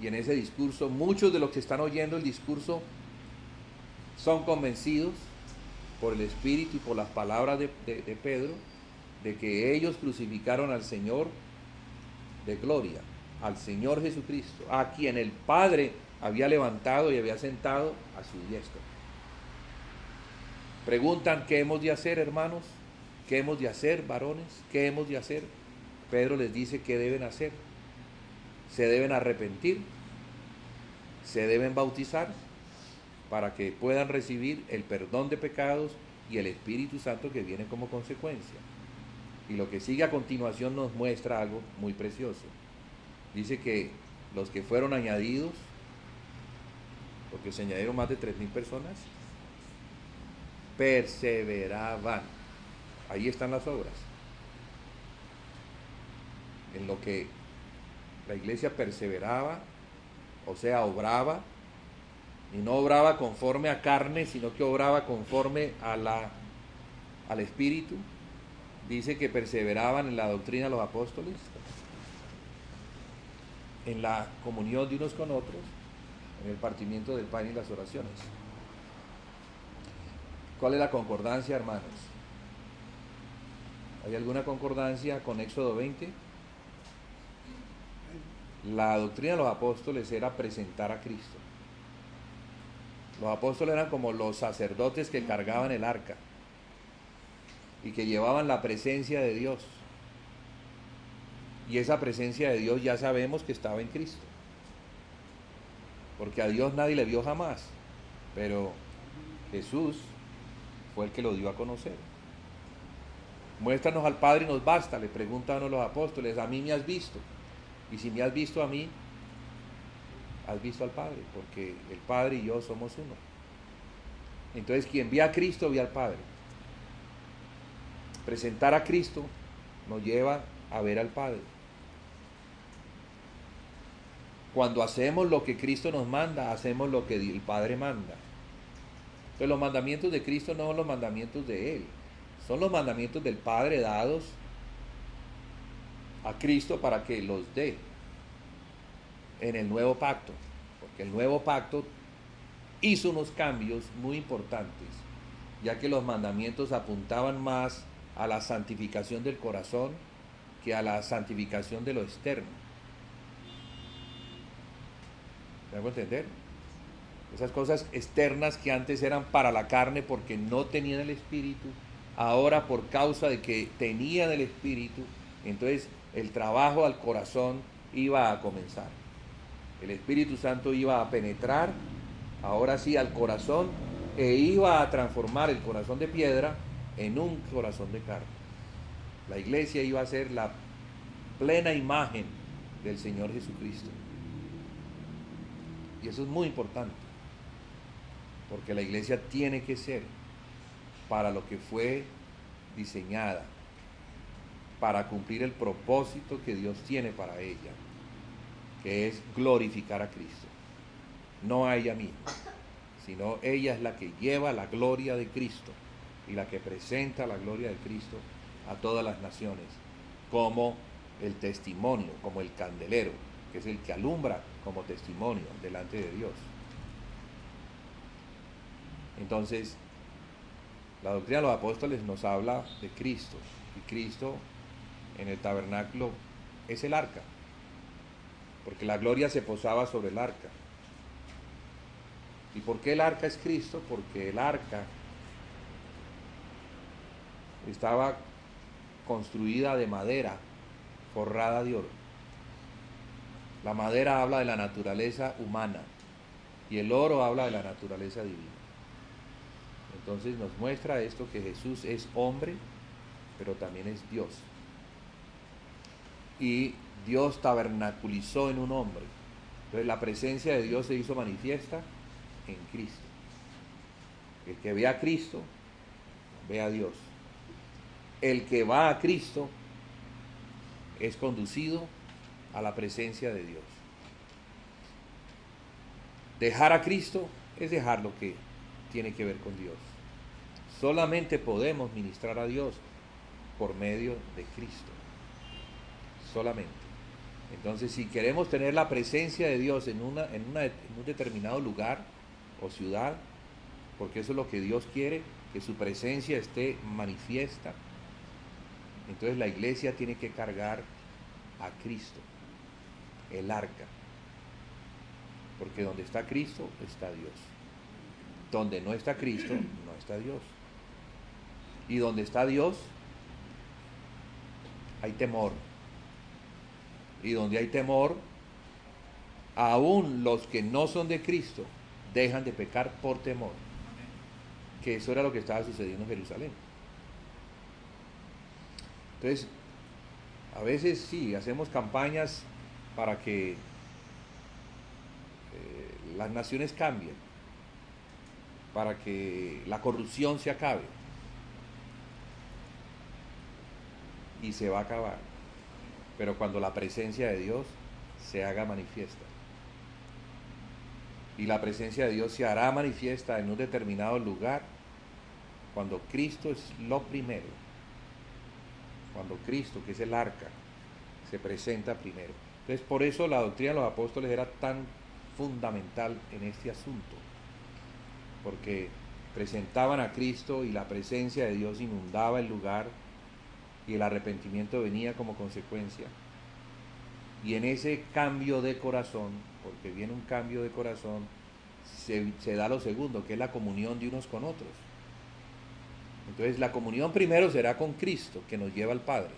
Speaker 1: y en ese discurso muchos de los que están oyendo el discurso son convencidos por el Espíritu y por las palabras de Pedro, de que ellos crucificaron al Señor de gloria, al Señor Jesucristo, a quien el Padre había levantado y había sentado a su diestra. Preguntan, ¿qué hemos de hacer, hermanos? ¿Qué hemos de hacer, varones? ¿Qué hemos de hacer? Pedro les dice qué deben hacer. Se deben arrepentir, se deben bautizar para que puedan recibir el perdón de pecados y el Espíritu Santo que viene como consecuencia. Y lo que sigue a continuación nos muestra algo muy precioso. Dice que los que fueron añadidos, porque se añadieron más de 3,000 personas, perseveraban. Ahí están las obras. En lo que la iglesia perseveraba, o sea, obraba, y no obraba conforme a carne, sino que obraba conforme al Espíritu. Dice que perseveraban en la doctrina de los apóstoles, en la comunión de unos con otros, en el partimiento del pan y las oraciones. ¿Cuál es la concordancia, hermanos? ¿Hay alguna concordancia con Éxodo 20? La doctrina de los apóstoles era presentar a Cristo. Los apóstoles eran como los sacerdotes que cargaban el arca y que llevaban la presencia de Dios. Y esa presencia de Dios ya sabemos que estaba en Cristo. Porque a Dios nadie le vio jamás, pero Jesús fue el que lo dio a conocer. Muéstranos al Padre y nos basta, le preguntan a los apóstoles, a mí me has visto. Y si me has visto a mí, has visto al Padre, porque el Padre y yo somos uno. Entonces quien ve a Cristo ve al Padre. Presentar a Cristo nos lleva a ver al Padre. Cuando hacemos lo que Cristo nos manda, hacemos lo que el Padre manda. Entonces los mandamientos de Cristo no son los mandamientos de Él, son los mandamientos del Padre dados a Cristo para que los dé en el nuevo pacto, porque el nuevo pacto hizo unos cambios muy importantes, ya que los mandamientos apuntaban más a la santificación del corazón que a la santificación de lo externo. ¿Me hago entender? Esas cosas externas que antes eran para la carne porque no tenían el Espíritu, ahora por causa de que tenían el Espíritu, entonces el trabajo al corazón iba a comenzar. El Espíritu Santo iba a penetrar, ahora sí, al corazón, e iba a transformar el corazón de piedra en un corazón de carne. La iglesia iba a ser la plena imagen del Señor Jesucristo. Y eso es muy importante, porque la iglesia tiene que ser para lo que fue diseñada, para cumplir el propósito que Dios tiene para ella, que es glorificar a Cristo. No a ella misma, sino ella es la que lleva la gloria de Cristo y la que presenta la gloria de Cristo a todas las naciones, como el testimonio, como el candelero, que es el que alumbra como testimonio delante de Dios. Entonces, la doctrina de los apóstoles nos habla de Cristo, y Cristo en el tabernáculo es el arca, porque la gloria se posaba sobre el arca. ¿Y por qué el arca es Cristo? Porque el arca estaba construida de madera forrada de oro. La madera habla de la naturaleza humana y el oro habla de la naturaleza divina. Entonces nos muestra esto, que Jesús es hombre pero también es Dios. Y Dios tabernaculizó en un hombre. Entonces la presencia de Dios se hizo manifiesta en Cristo. El que ve a Cristo, ve a Dios. El que va a Cristo es conducido a la presencia de Dios. Dejar a Cristo es dejar lo que tiene que ver con Dios. Solamente podemos ministrar a Dios por medio de Cristo. Solamente. Entonces, si queremos tener la presencia de Dios en un determinado lugar o ciudad, porque eso es lo que Dios quiere, que su presencia esté manifiesta, entonces la iglesia tiene que cargar a Cristo, el arca. Porque donde está Cristo, está Dios. Donde no está Cristo, no está Dios. Y donde está Dios, hay temor. Y donde hay temor, aún los que no son de Cristo dejan de pecar por temor. Que eso era lo que estaba sucediendo en Jerusalén. Entonces, a veces sí, hacemos campañas para que las naciones cambien, para que la corrupción se acabe. Y se va a acabar. Pero cuando la presencia de Dios se haga manifiesta. Y la presencia de Dios se hará manifiesta en un determinado lugar cuando Cristo es lo primero. Cuando Cristo, que es el arca, se presenta primero. Entonces, por eso la doctrina de los apóstoles era tan fundamental en este asunto. Porque presentaban a Cristo y la presencia de Dios inundaba el lugar y el arrepentimiento venía como consecuencia. Y en ese cambio de corazón, porque viene un cambio de corazón, se da lo segundo, que es la comunión de unos con otros. Entonces la comunión primero será con Cristo, que nos lleva al Padre.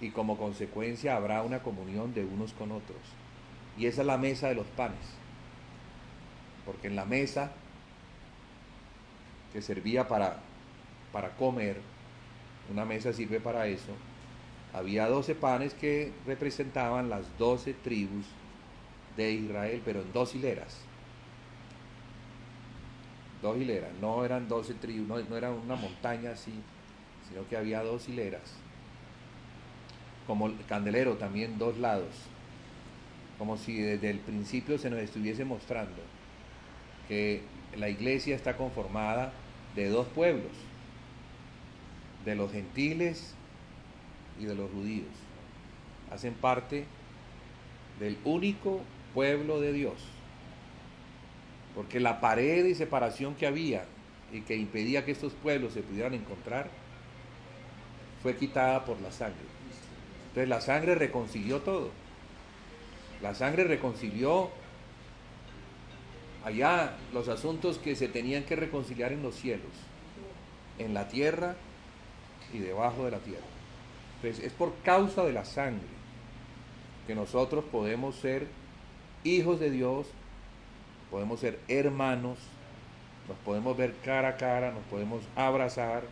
Speaker 1: Y como consecuencia habrá una comunión de unos con otros. Y esa es la mesa de los panes. Porque en la mesa que servía para comer, una mesa sirve para eso, había 12 panes que representaban las 12 tribus de Israel, pero en 2 hileras. 2 hileras, no eran 12 tribus, no era una montaña así, sino que había 2 hileras. Como el candelero, también 2 lados. Como si desde el principio se nos estuviese mostrando que la iglesia está conformada de 2 pueblos, de los gentiles y de los judíos. Hacen parte del único pueblo de Dios. Porque la pared de separación que había y que impedía que estos pueblos se pudieran encontrar fue quitada por la sangre. Entonces la sangre reconcilió todo. La sangre reconcilió allá los asuntos que se tenían que reconciliar en los cielos, en la tierra y debajo de la tierra. Entonces es por causa de la sangre que nosotros podemos ser hijos de Dios, podemos ser hermanos, nos podemos ver cara a cara, nos podemos abrazar.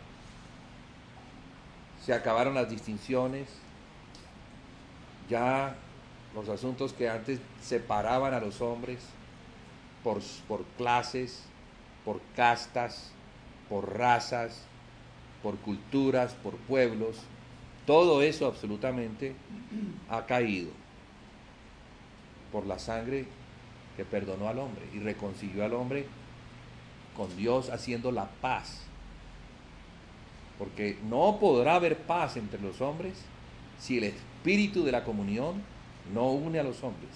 Speaker 1: Se acabaron las distinciones, ya los asuntos que antes separaban a los hombres por clases, por castas, por razas, por culturas, por pueblos, todo eso absolutamente ha caído por la sangre que perdonó al hombre y reconcilió al hombre con Dios, haciendo la paz. Porque no podrá haber paz entre los hombres si el espíritu de la comunión no une a los hombres.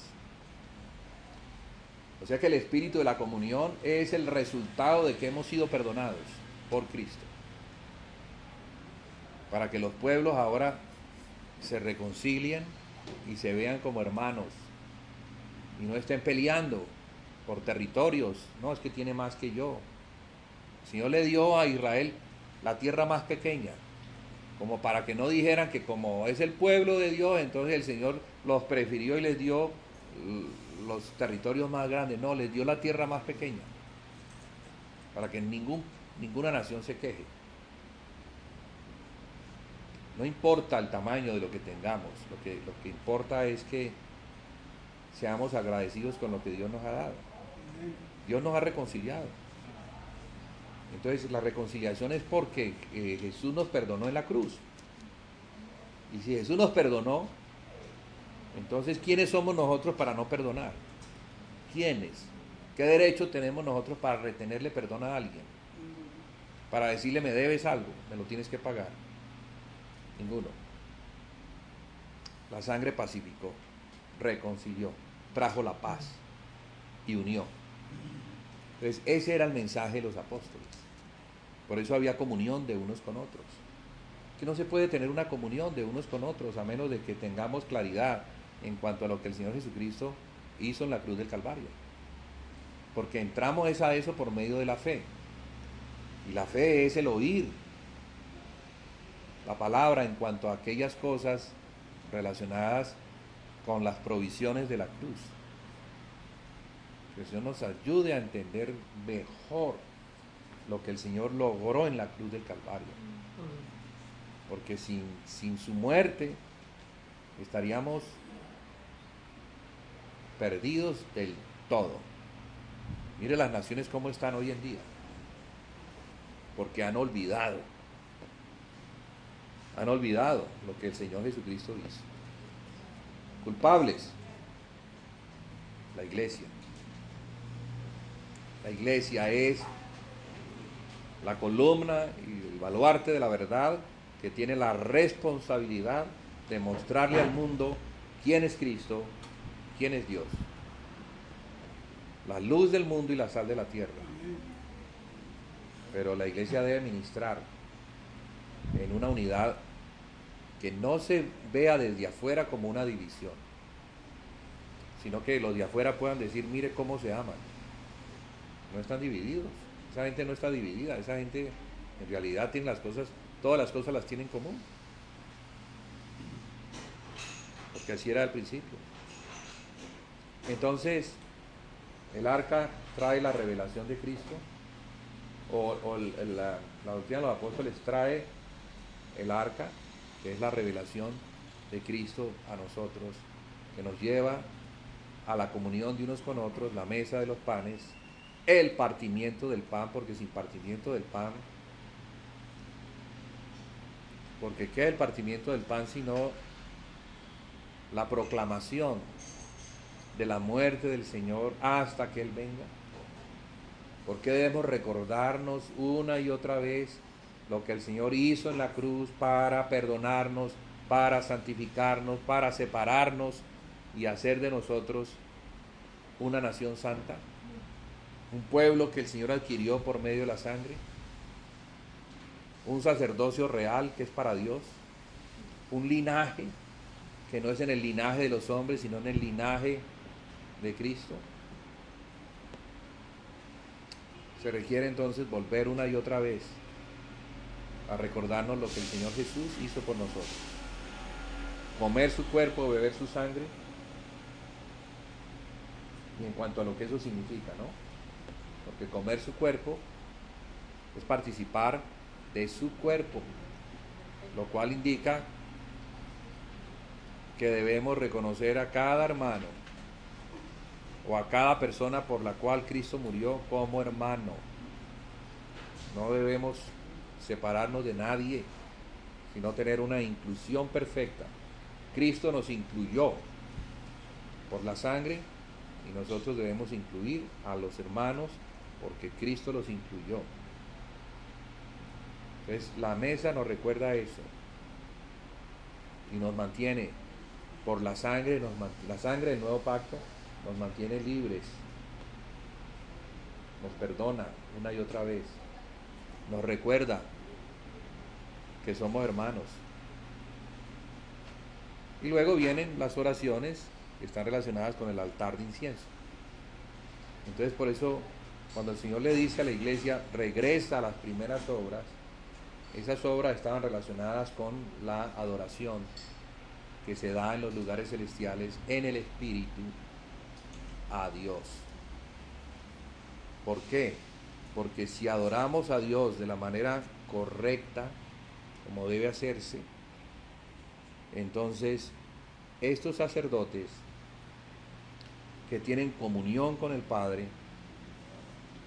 Speaker 1: O sea que el espíritu de la comunión es el resultado de que hemos sido perdonados por Cristo. Para que los pueblos ahora se reconcilien y se vean como hermanos y no estén peleando por territorios. No, es que tiene más que yo. El Señor le dio a Israel la tierra más pequeña, como para que no dijeran que como es el pueblo de Dios, entonces el Señor los prefirió y les dio los territorios más grandes. No, les dio la tierra más pequeña, para que ninguna nación se queje. No importa el tamaño de lo que tengamos, lo que importa es que seamos agradecidos con lo que Dios nos ha dado. Dios nos ha reconciliado. Entonces la reconciliación es porque Jesús nos perdonó en la cruz. Y si Jesús nos perdonó, entonces ¿quiénes somos nosotros para no perdonar? ¿Quiénes? ¿Qué derecho tenemos nosotros para retenerle perdón a alguien? Para decirle me debes algo, me lo tienes que pagar. Ninguno. La sangre pacificó, reconcilió, trajo la paz y unió. Entonces ese era el mensaje de los apóstoles. Por eso había comunión de unos con otros. Que no se puede tener una comunión de unos con otros a menos de que tengamos claridad en cuanto a lo que el Señor Jesucristo hizo en la cruz del Calvario. Porque entramos a eso por medio de la fe. Y la fe es el oír la palabra en cuanto a aquellas cosas relacionadas con las provisiones de la cruz. Que el Señor nos ayude a entender mejor lo que el Señor logró en la cruz del Calvario. Porque sin su muerte estaríamos perdidos del todo. Mire las naciones cómo están hoy en día. Porque han olvidado lo que el Señor Jesucristo hizo. Culpables, la iglesia. La iglesia es la columna y el baluarte de la verdad que tiene la responsabilidad de mostrarle al mundo quién es Cristo, quién es Dios. La luz del mundo y la sal de la tierra. Pero la iglesia debe ministrar en una unidad que no se vea desde afuera como una división, sino que los de afuera puedan decir, mire cómo se aman. No están divididos. Esa gente no está dividida. Esa gente en realidad tiene las cosas, todas las cosas las tiene en común. Porque así era al principio. Entonces, el arca trae la revelación de Cristo, la doctrina de los apóstoles trae el arca, que es la revelación de Cristo a nosotros, que nos lleva a la comunión de unos con otros, la mesa de los panes, el partimiento del pan, porque sin partimiento del pan, porque ¿qué es el partimiento del pan sino la proclamación de la muerte del Señor hasta que Él venga? ¿Por qué debemos recordarnos una y otra vez lo que el Señor hizo en la cruz para perdonarnos, para santificarnos, para separarnos y hacer de nosotros una nación santa? Un pueblo que el Señor adquirió por medio de la sangre, un sacerdocio real que es para Dios, un linaje que no es en el linaje de los hombres, sino en el linaje de Cristo. Se requiere entonces volver una y otra vez a recordarnos lo que el Señor Jesús hizo por nosotros. Comer su cuerpo, beber su sangre, y en cuanto a lo que eso significa, ¿no? Porque comer su cuerpo es participar de su cuerpo, lo cual indica que debemos reconocer a cada hermano o a cada persona por la cual Cristo murió como hermano. No debemos separarnos de nadie, sino tener una inclusión perfecta. Cristo nos incluyó por la sangre y nosotros debemos incluir a los hermanos porque Cristo los incluyó. Entonces la mesa nos recuerda eso y nos mantiene por la sangre, la sangre del nuevo pacto nos mantiene libres, nos perdona una y otra vez, nos recuerda que somos hermanos. Y luego vienen las oraciones que están relacionadas con el altar de incienso. Entonces por eso cuando el Señor le dice a la iglesia regresa a las primeras obras, esas obras estaban relacionadas con la adoración que se da en los lugares celestiales en el Espíritu a Dios. ¿Por qué? Porque si adoramos a Dios de la manera correcta, como debe hacerse, Entonces, estos sacerdotes que tienen comunión con el Padre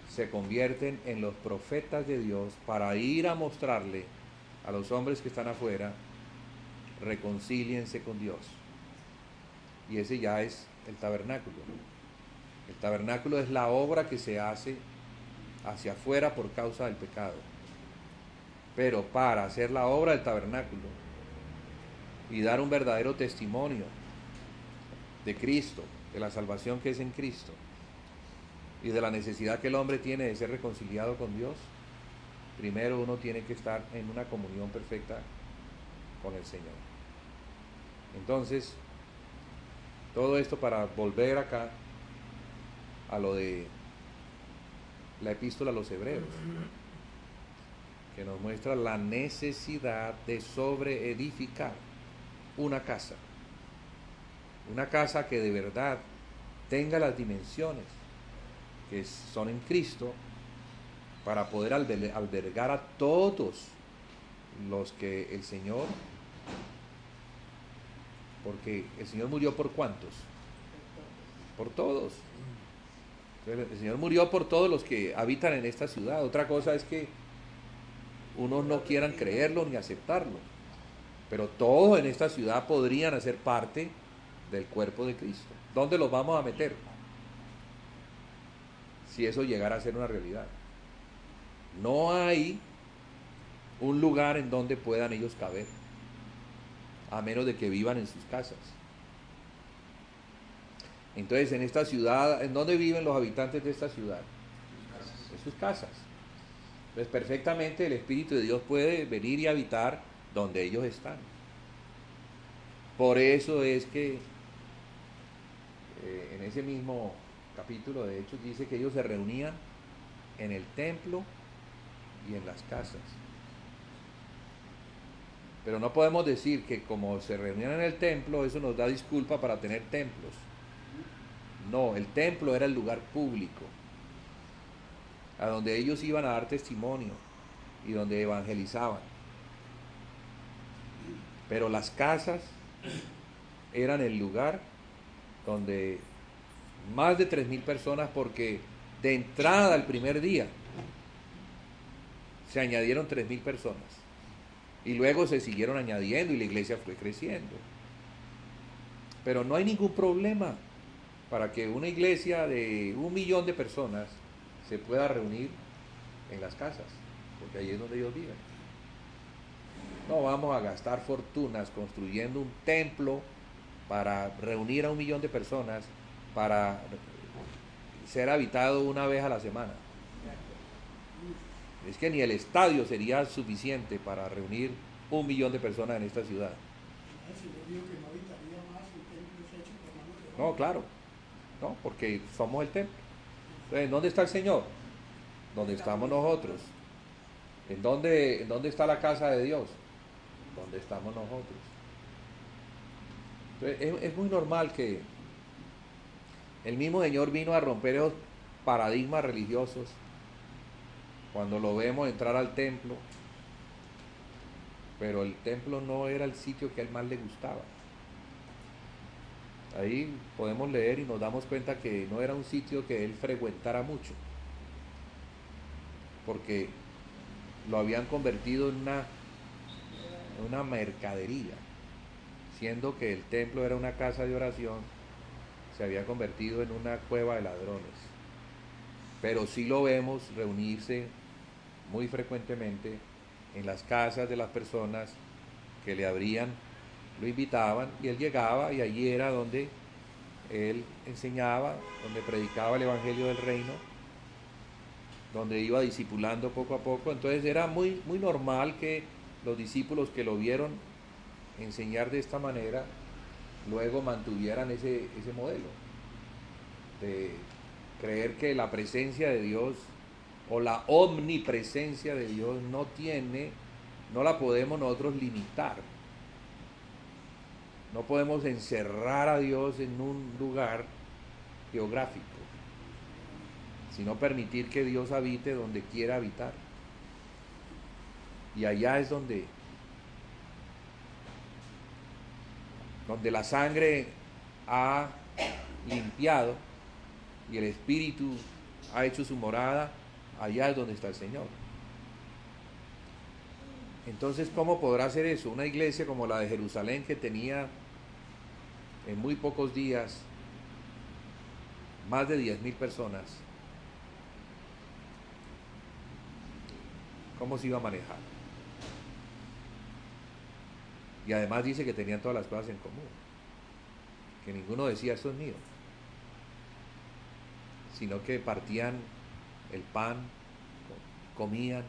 Speaker 1: se convierten en los profetas de Dios para ir a mostrarle a los hombres que están afuera: reconcíliense con Dios. Y ese ya es el tabernáculo. El tabernáculo es la obra que se hace hacia afuera por causa del pecado. Pero para hacer la obra del tabernáculo y dar un verdadero testimonio de Cristo, de la salvación que es en Cristo y de la necesidad que el hombre tiene de ser reconciliado con Dios, primero uno tiene que estar en una comunión perfecta con el Señor. Entonces, todo esto para volver acá a lo de la epístola a los Hebreos, que nos muestra la necesidad de sobreedificar una casa que de verdad tenga las dimensiones que son en Cristo, para poder albergar a todos los que el Señor, porque el Señor murió por ¿cuántos? Por todos. Entonces, el Señor murió por todos los que habitan en esta ciudad. Otra cosa es que unos no quieran creerlo ni aceptarlo, pero todos en esta ciudad podrían hacer parte del cuerpo de Cristo. ¿Dónde los vamos a meter? Si eso llegara a ser una realidad. No hay un lugar en donde puedan ellos caber, a menos de que vivan en sus casas. Entonces, en esta ciudad, ¿en dónde viven los habitantes de esta ciudad? En sus casas. Entonces, perfectamente el Espíritu de Dios puede venir y habitar donde ellos están. Por eso es que en ese mismo capítulo de Hechos dice que ellos se reunían en el templo y en las casas. Pero no podemos decir que como se reunían en el templo, eso nos da disculpa para tener templos. No, el templo era el lugar público, a donde ellos iban a dar testimonio y donde evangelizaban. Pero las casas eran el lugar donde más de 3.000 personas, porque de entrada el primer día se añadieron 3.000 personas y luego se siguieron añadiendo y la iglesia fue creciendo. Pero no hay ningún problema para que una iglesia de 1.000.000 de personas se pueda reunir en las casas, porque ahí es donde ellos viven. No vamos a gastar fortunas construyendo un templo para reunir a 1.000.000 de personas para ser habitado una vez a la semana. Es que ni el estadio sería suficiente para reunir 1.000.000 de personas en esta ciudad. No, claro, no, porque somos el templo. Entonces, ¿dónde está el Señor? Donde estamos nosotros. ¿En dónde está la casa de Dios? Donde estamos nosotros. Entonces, es muy normal que el mismo Señor vino a romper esos paradigmas religiosos cuando lo vemos entrar al templo, pero el templo no era el sitio que a él más le gustaba. Ahí podemos leer y nos damos cuenta que no era un sitio que él frecuentara mucho, porque lo habían convertido en una mercadería, siendo que el templo era una casa de oración, se había convertido en una cueva de ladrones. Pero sí lo vemos reunirse muy frecuentemente en las casas de las personas que le abrían, lo invitaban y él llegaba, y allí era donde él enseñaba, donde predicaba el evangelio del reino, donde iba discipulando poco a poco. Entonces era muy, muy normal que los discípulos que lo vieron enseñar de esta manera luego mantuvieran ese modelo de creer que la presencia de Dios o la omnipresencia de Dios no la podemos nosotros limitar. No podemos encerrar a Dios en un lugar geográfico, sino permitir que Dios habite donde quiera habitar. Y allá es donde donde la sangre ha limpiado y el Espíritu ha hecho su morada, allá es donde está el Señor. Entonces, ¿cómo podrá hacer eso? Una iglesia como la de Jerusalén, que tenía en muy pocos días más de 10.000 personas, ¿cómo se iba a manejar? Y además dice que tenían todas las cosas en común, que ninguno decía esto es mío, sino que partían el pan, comían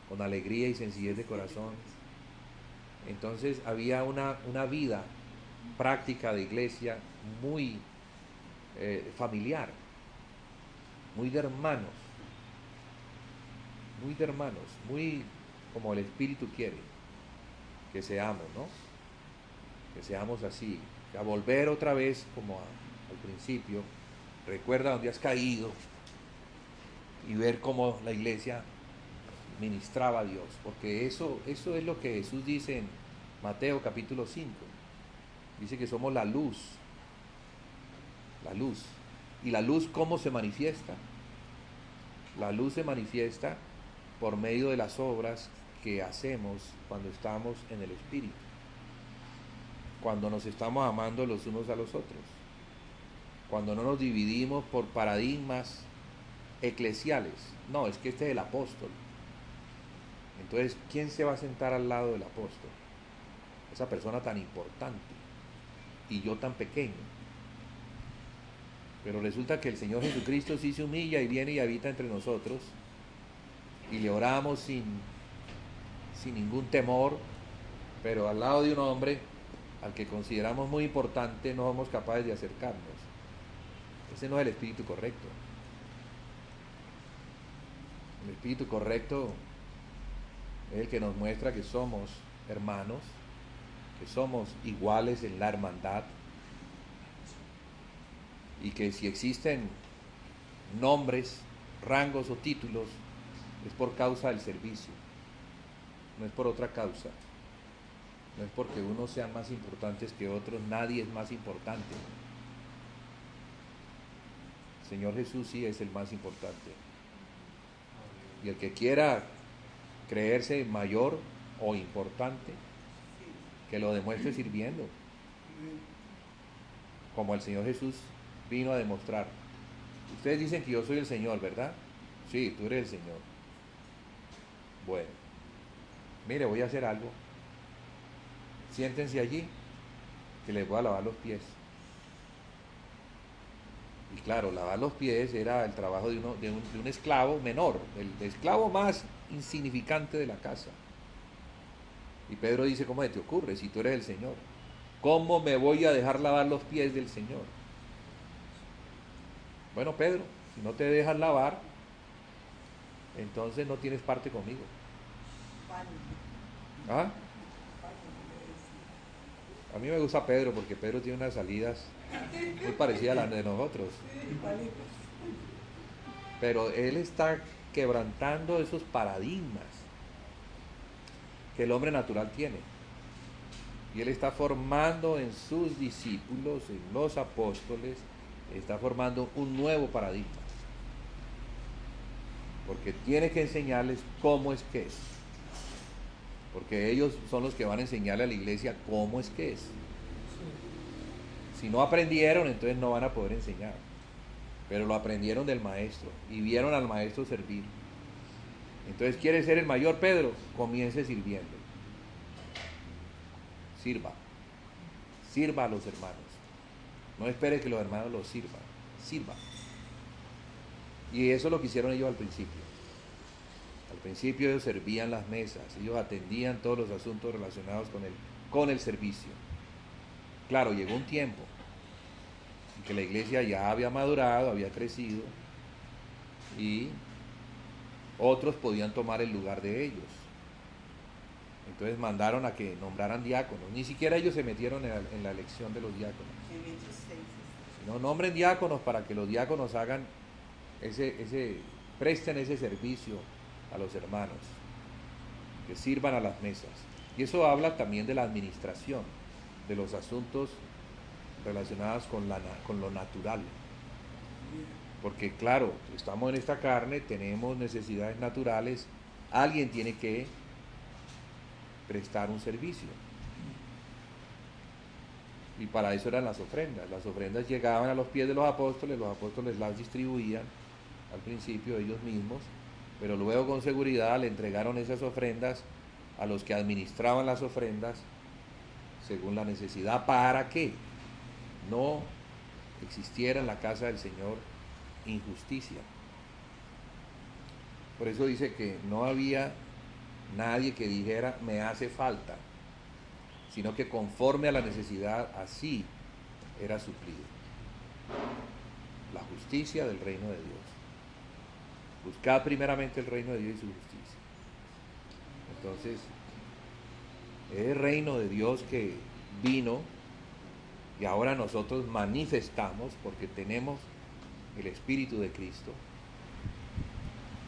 Speaker 1: con alegría y sencillez de corazón. Entonces había una vida práctica de iglesia muy familiar, muy de hermanos, muy como el Espíritu quiere que seamos, ¿no? Que seamos así, a volver otra vez como al principio. Recuerda donde has caído y ver cómo la iglesia ministraba a Dios, porque eso es lo que Jesús dice en Mateo capítulo 5. Dice que somos la luz. ¿Y la luz cómo se manifiesta? La luz se manifiesta por medio de las obras que hacemos cuando estamos en el Espíritu, cuando nos estamos amando los unos a los otros, cuando no nos dividimos por paradigmas eclesiales. No, es que este es el apóstol. Entonces, ¿quién se va a sentar al lado del apóstol? Esa persona tan importante y yo tan pequeño. Pero resulta que el Señor Jesucristo sí se humilla y viene y habita entre nosotros, y le oramos sin ningún temor, pero al lado de un hombre al que consideramos muy importante no somos capaces de acercarnos. Ese no es el espíritu correcto. El espíritu correcto es el que nos muestra que somos hermanos, que somos iguales en la hermandad, y que si existen nombres, rangos o títulos, es por causa del servicio, no es por otra causa. No es porque unos sean más importantes que otros, nadie es más importante. El Señor Jesús sí es el más importante. Y el que quiera creerse mayor o importante, que lo demuestre sirviendo, como el Señor Jesús vino a demostrar. Ustedes dicen que yo soy el Señor, ¿verdad? Sí, tú eres el Señor. Bueno, mire, voy a hacer algo. Siéntense allí, que les voy a lavar los pies. Y claro, lavar los pies era el trabajo de un esclavo menor, el esclavo más insignificante de la casa. Y Pedro dice, ¿cómo se te ocurre si tú eres el Señor? ¿Cómo me voy a dejar lavar los pies del Señor? Bueno, Pedro, si no te dejas lavar, entonces no tienes parte conmigo. ¿Ah? A mí me gusta Pedro porque Pedro tiene unas salidas muy parecidas a las de nosotros. Pero él está quebrantando esos paradigmas que el hombre natural tiene. Y él está formando en sus discípulos, en los apóstoles, está formando un nuevo paradigma. Porque tiene que enseñarles cómo es que es. Porque ellos son los que van a enseñarle a la iglesia cómo es que es. Si no aprendieron, entonces no van a poder enseñar. Pero lo aprendieron del maestro y vieron al maestro servir. Entonces, ¿quiere ser el mayor, Pedro? Comience sirviendo. Sirva. Sirva a los hermanos. No espere que los hermanos los sirvan. Sirva. Y eso es lo que hicieron ellos al principio. Al principio ellos servían las mesas, ellos atendían todos los asuntos relacionados con el servicio. Claro, llegó un tiempo en que la iglesia ya había madurado, había crecido, y otros podían tomar el lugar de ellos. Entonces mandaron a que nombraran diáconos. Ni siquiera ellos se metieron en la elección de los diáconos. No, nombren diáconos para que los diáconos hagan presten ese servicio a los hermanos, que sirvan a las mesas. Y eso habla también de la administración. de los asuntos relacionados con lo natural. Porque claro, estamos en esta carne, tenemos necesidades naturales, alguien tiene que prestar un servicio. Y para eso eran las ofrendas. Las ofrendas llegaban a los pies de los apóstoles las distribuían al principio ellos mismos, pero luego con seguridad le entregaron esas ofrendas a los que administraban las ofrendas según la necesidad, para que no existiera en la casa del Señor injusticia. Por eso dice que no había nadie que dijera me hace falta, sino que conforme a la necesidad así era suplido. La justicia del reino de Dios. Buscad primeramente el reino de Dios y su justicia. Entonces, es el reino de Dios que vino y ahora nosotros manifestamos porque tenemos el Espíritu de Cristo.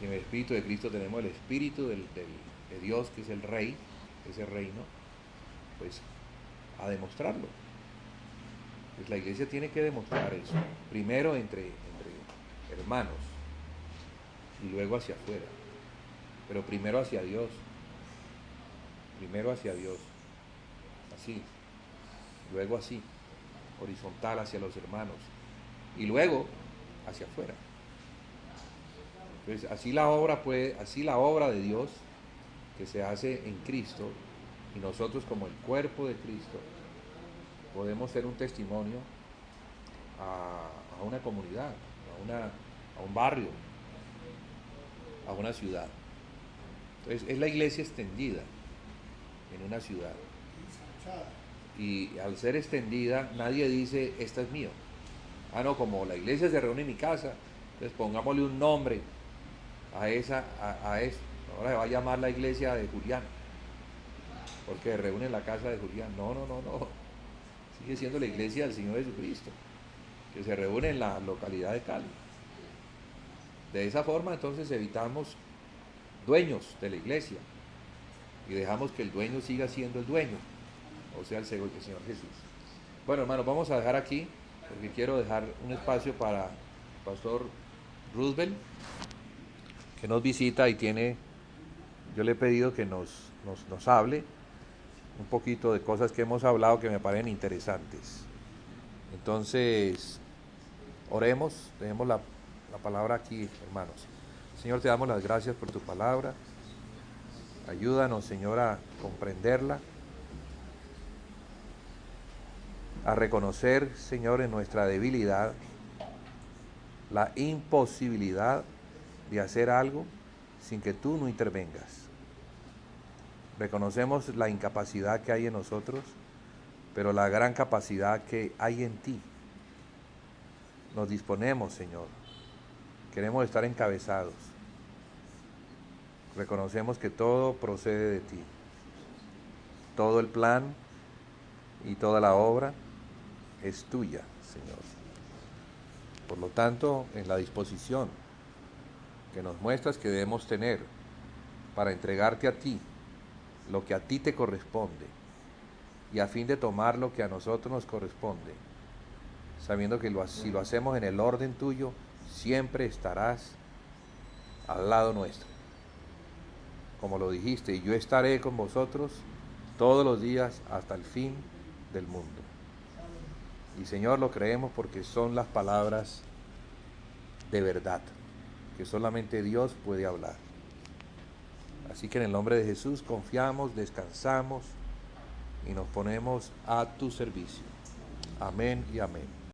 Speaker 1: Y en el Espíritu de Cristo tenemos el Espíritu de Dios, que es el Rey, ese reino, pues a demostrarlo. Pues la iglesia tiene que demostrar eso, primero entre hermanos y luego hacia afuera, pero primero hacia Dios, así, luego así, horizontal hacia los hermanos y luego hacia afuera. Entonces así la obra de Dios que se hace en Cristo, y nosotros como el cuerpo de Cristo podemos ser un testimonio a una comunidad, a un barrio, a una ciudad. Entonces es la iglesia extendida en una ciudad, y al ser extendida nadie dice esta es mío. No, como la iglesia se reúne en mi casa, entonces pongámosle un nombre a eso. Ahora se va a llamar la iglesia de Julián, porque se reúne en la casa de Julián. No. Sigue siendo la iglesia del Señor Jesucristo, que se reúne en la localidad de Cali. De esa forma entonces evitamos dueños de la iglesia y dejamos que el dueño siga siendo el dueño, o sea, el Señor Jesús. Bueno, hermanos, vamos a dejar aquí, porque quiero dejar un espacio para el pastor Roosevelt, que nos visita y yo le he pedido que nos hable un poquito de cosas que hemos hablado que me parecen interesantes. Entonces, oremos, dejemos la palabra aquí, hermanos. Señor, te damos las gracias por tu palabra. Ayúdanos, Señor, a comprenderla, a reconocer, Señor, en nuestra debilidad la imposibilidad de hacer algo sin que tú no intervengas. Reconocemos la incapacidad que hay en nosotros, pero la gran capacidad que hay en ti. Nos disponemos, Señor. Queremos estar encabezados. Reconocemos que todo procede de ti. Todo el plan y toda la obra es tuya, Señor. Por lo tanto, en la disposición que nos muestras que debemos tener para entregarte a ti lo que a ti te corresponde, y a fin de tomar lo que a nosotros nos corresponde, sabiendo que si lo hacemos en el orden tuyo, siempre estarás al lado nuestro. Como lo dijiste, y yo estaré con vosotros todos los días hasta el fin del mundo. Y Señor, lo creemos porque son las palabras de verdad, que solamente Dios puede hablar. Así que en el nombre de Jesús confiamos, descansamos y nos ponemos a tu servicio. Amén y amén.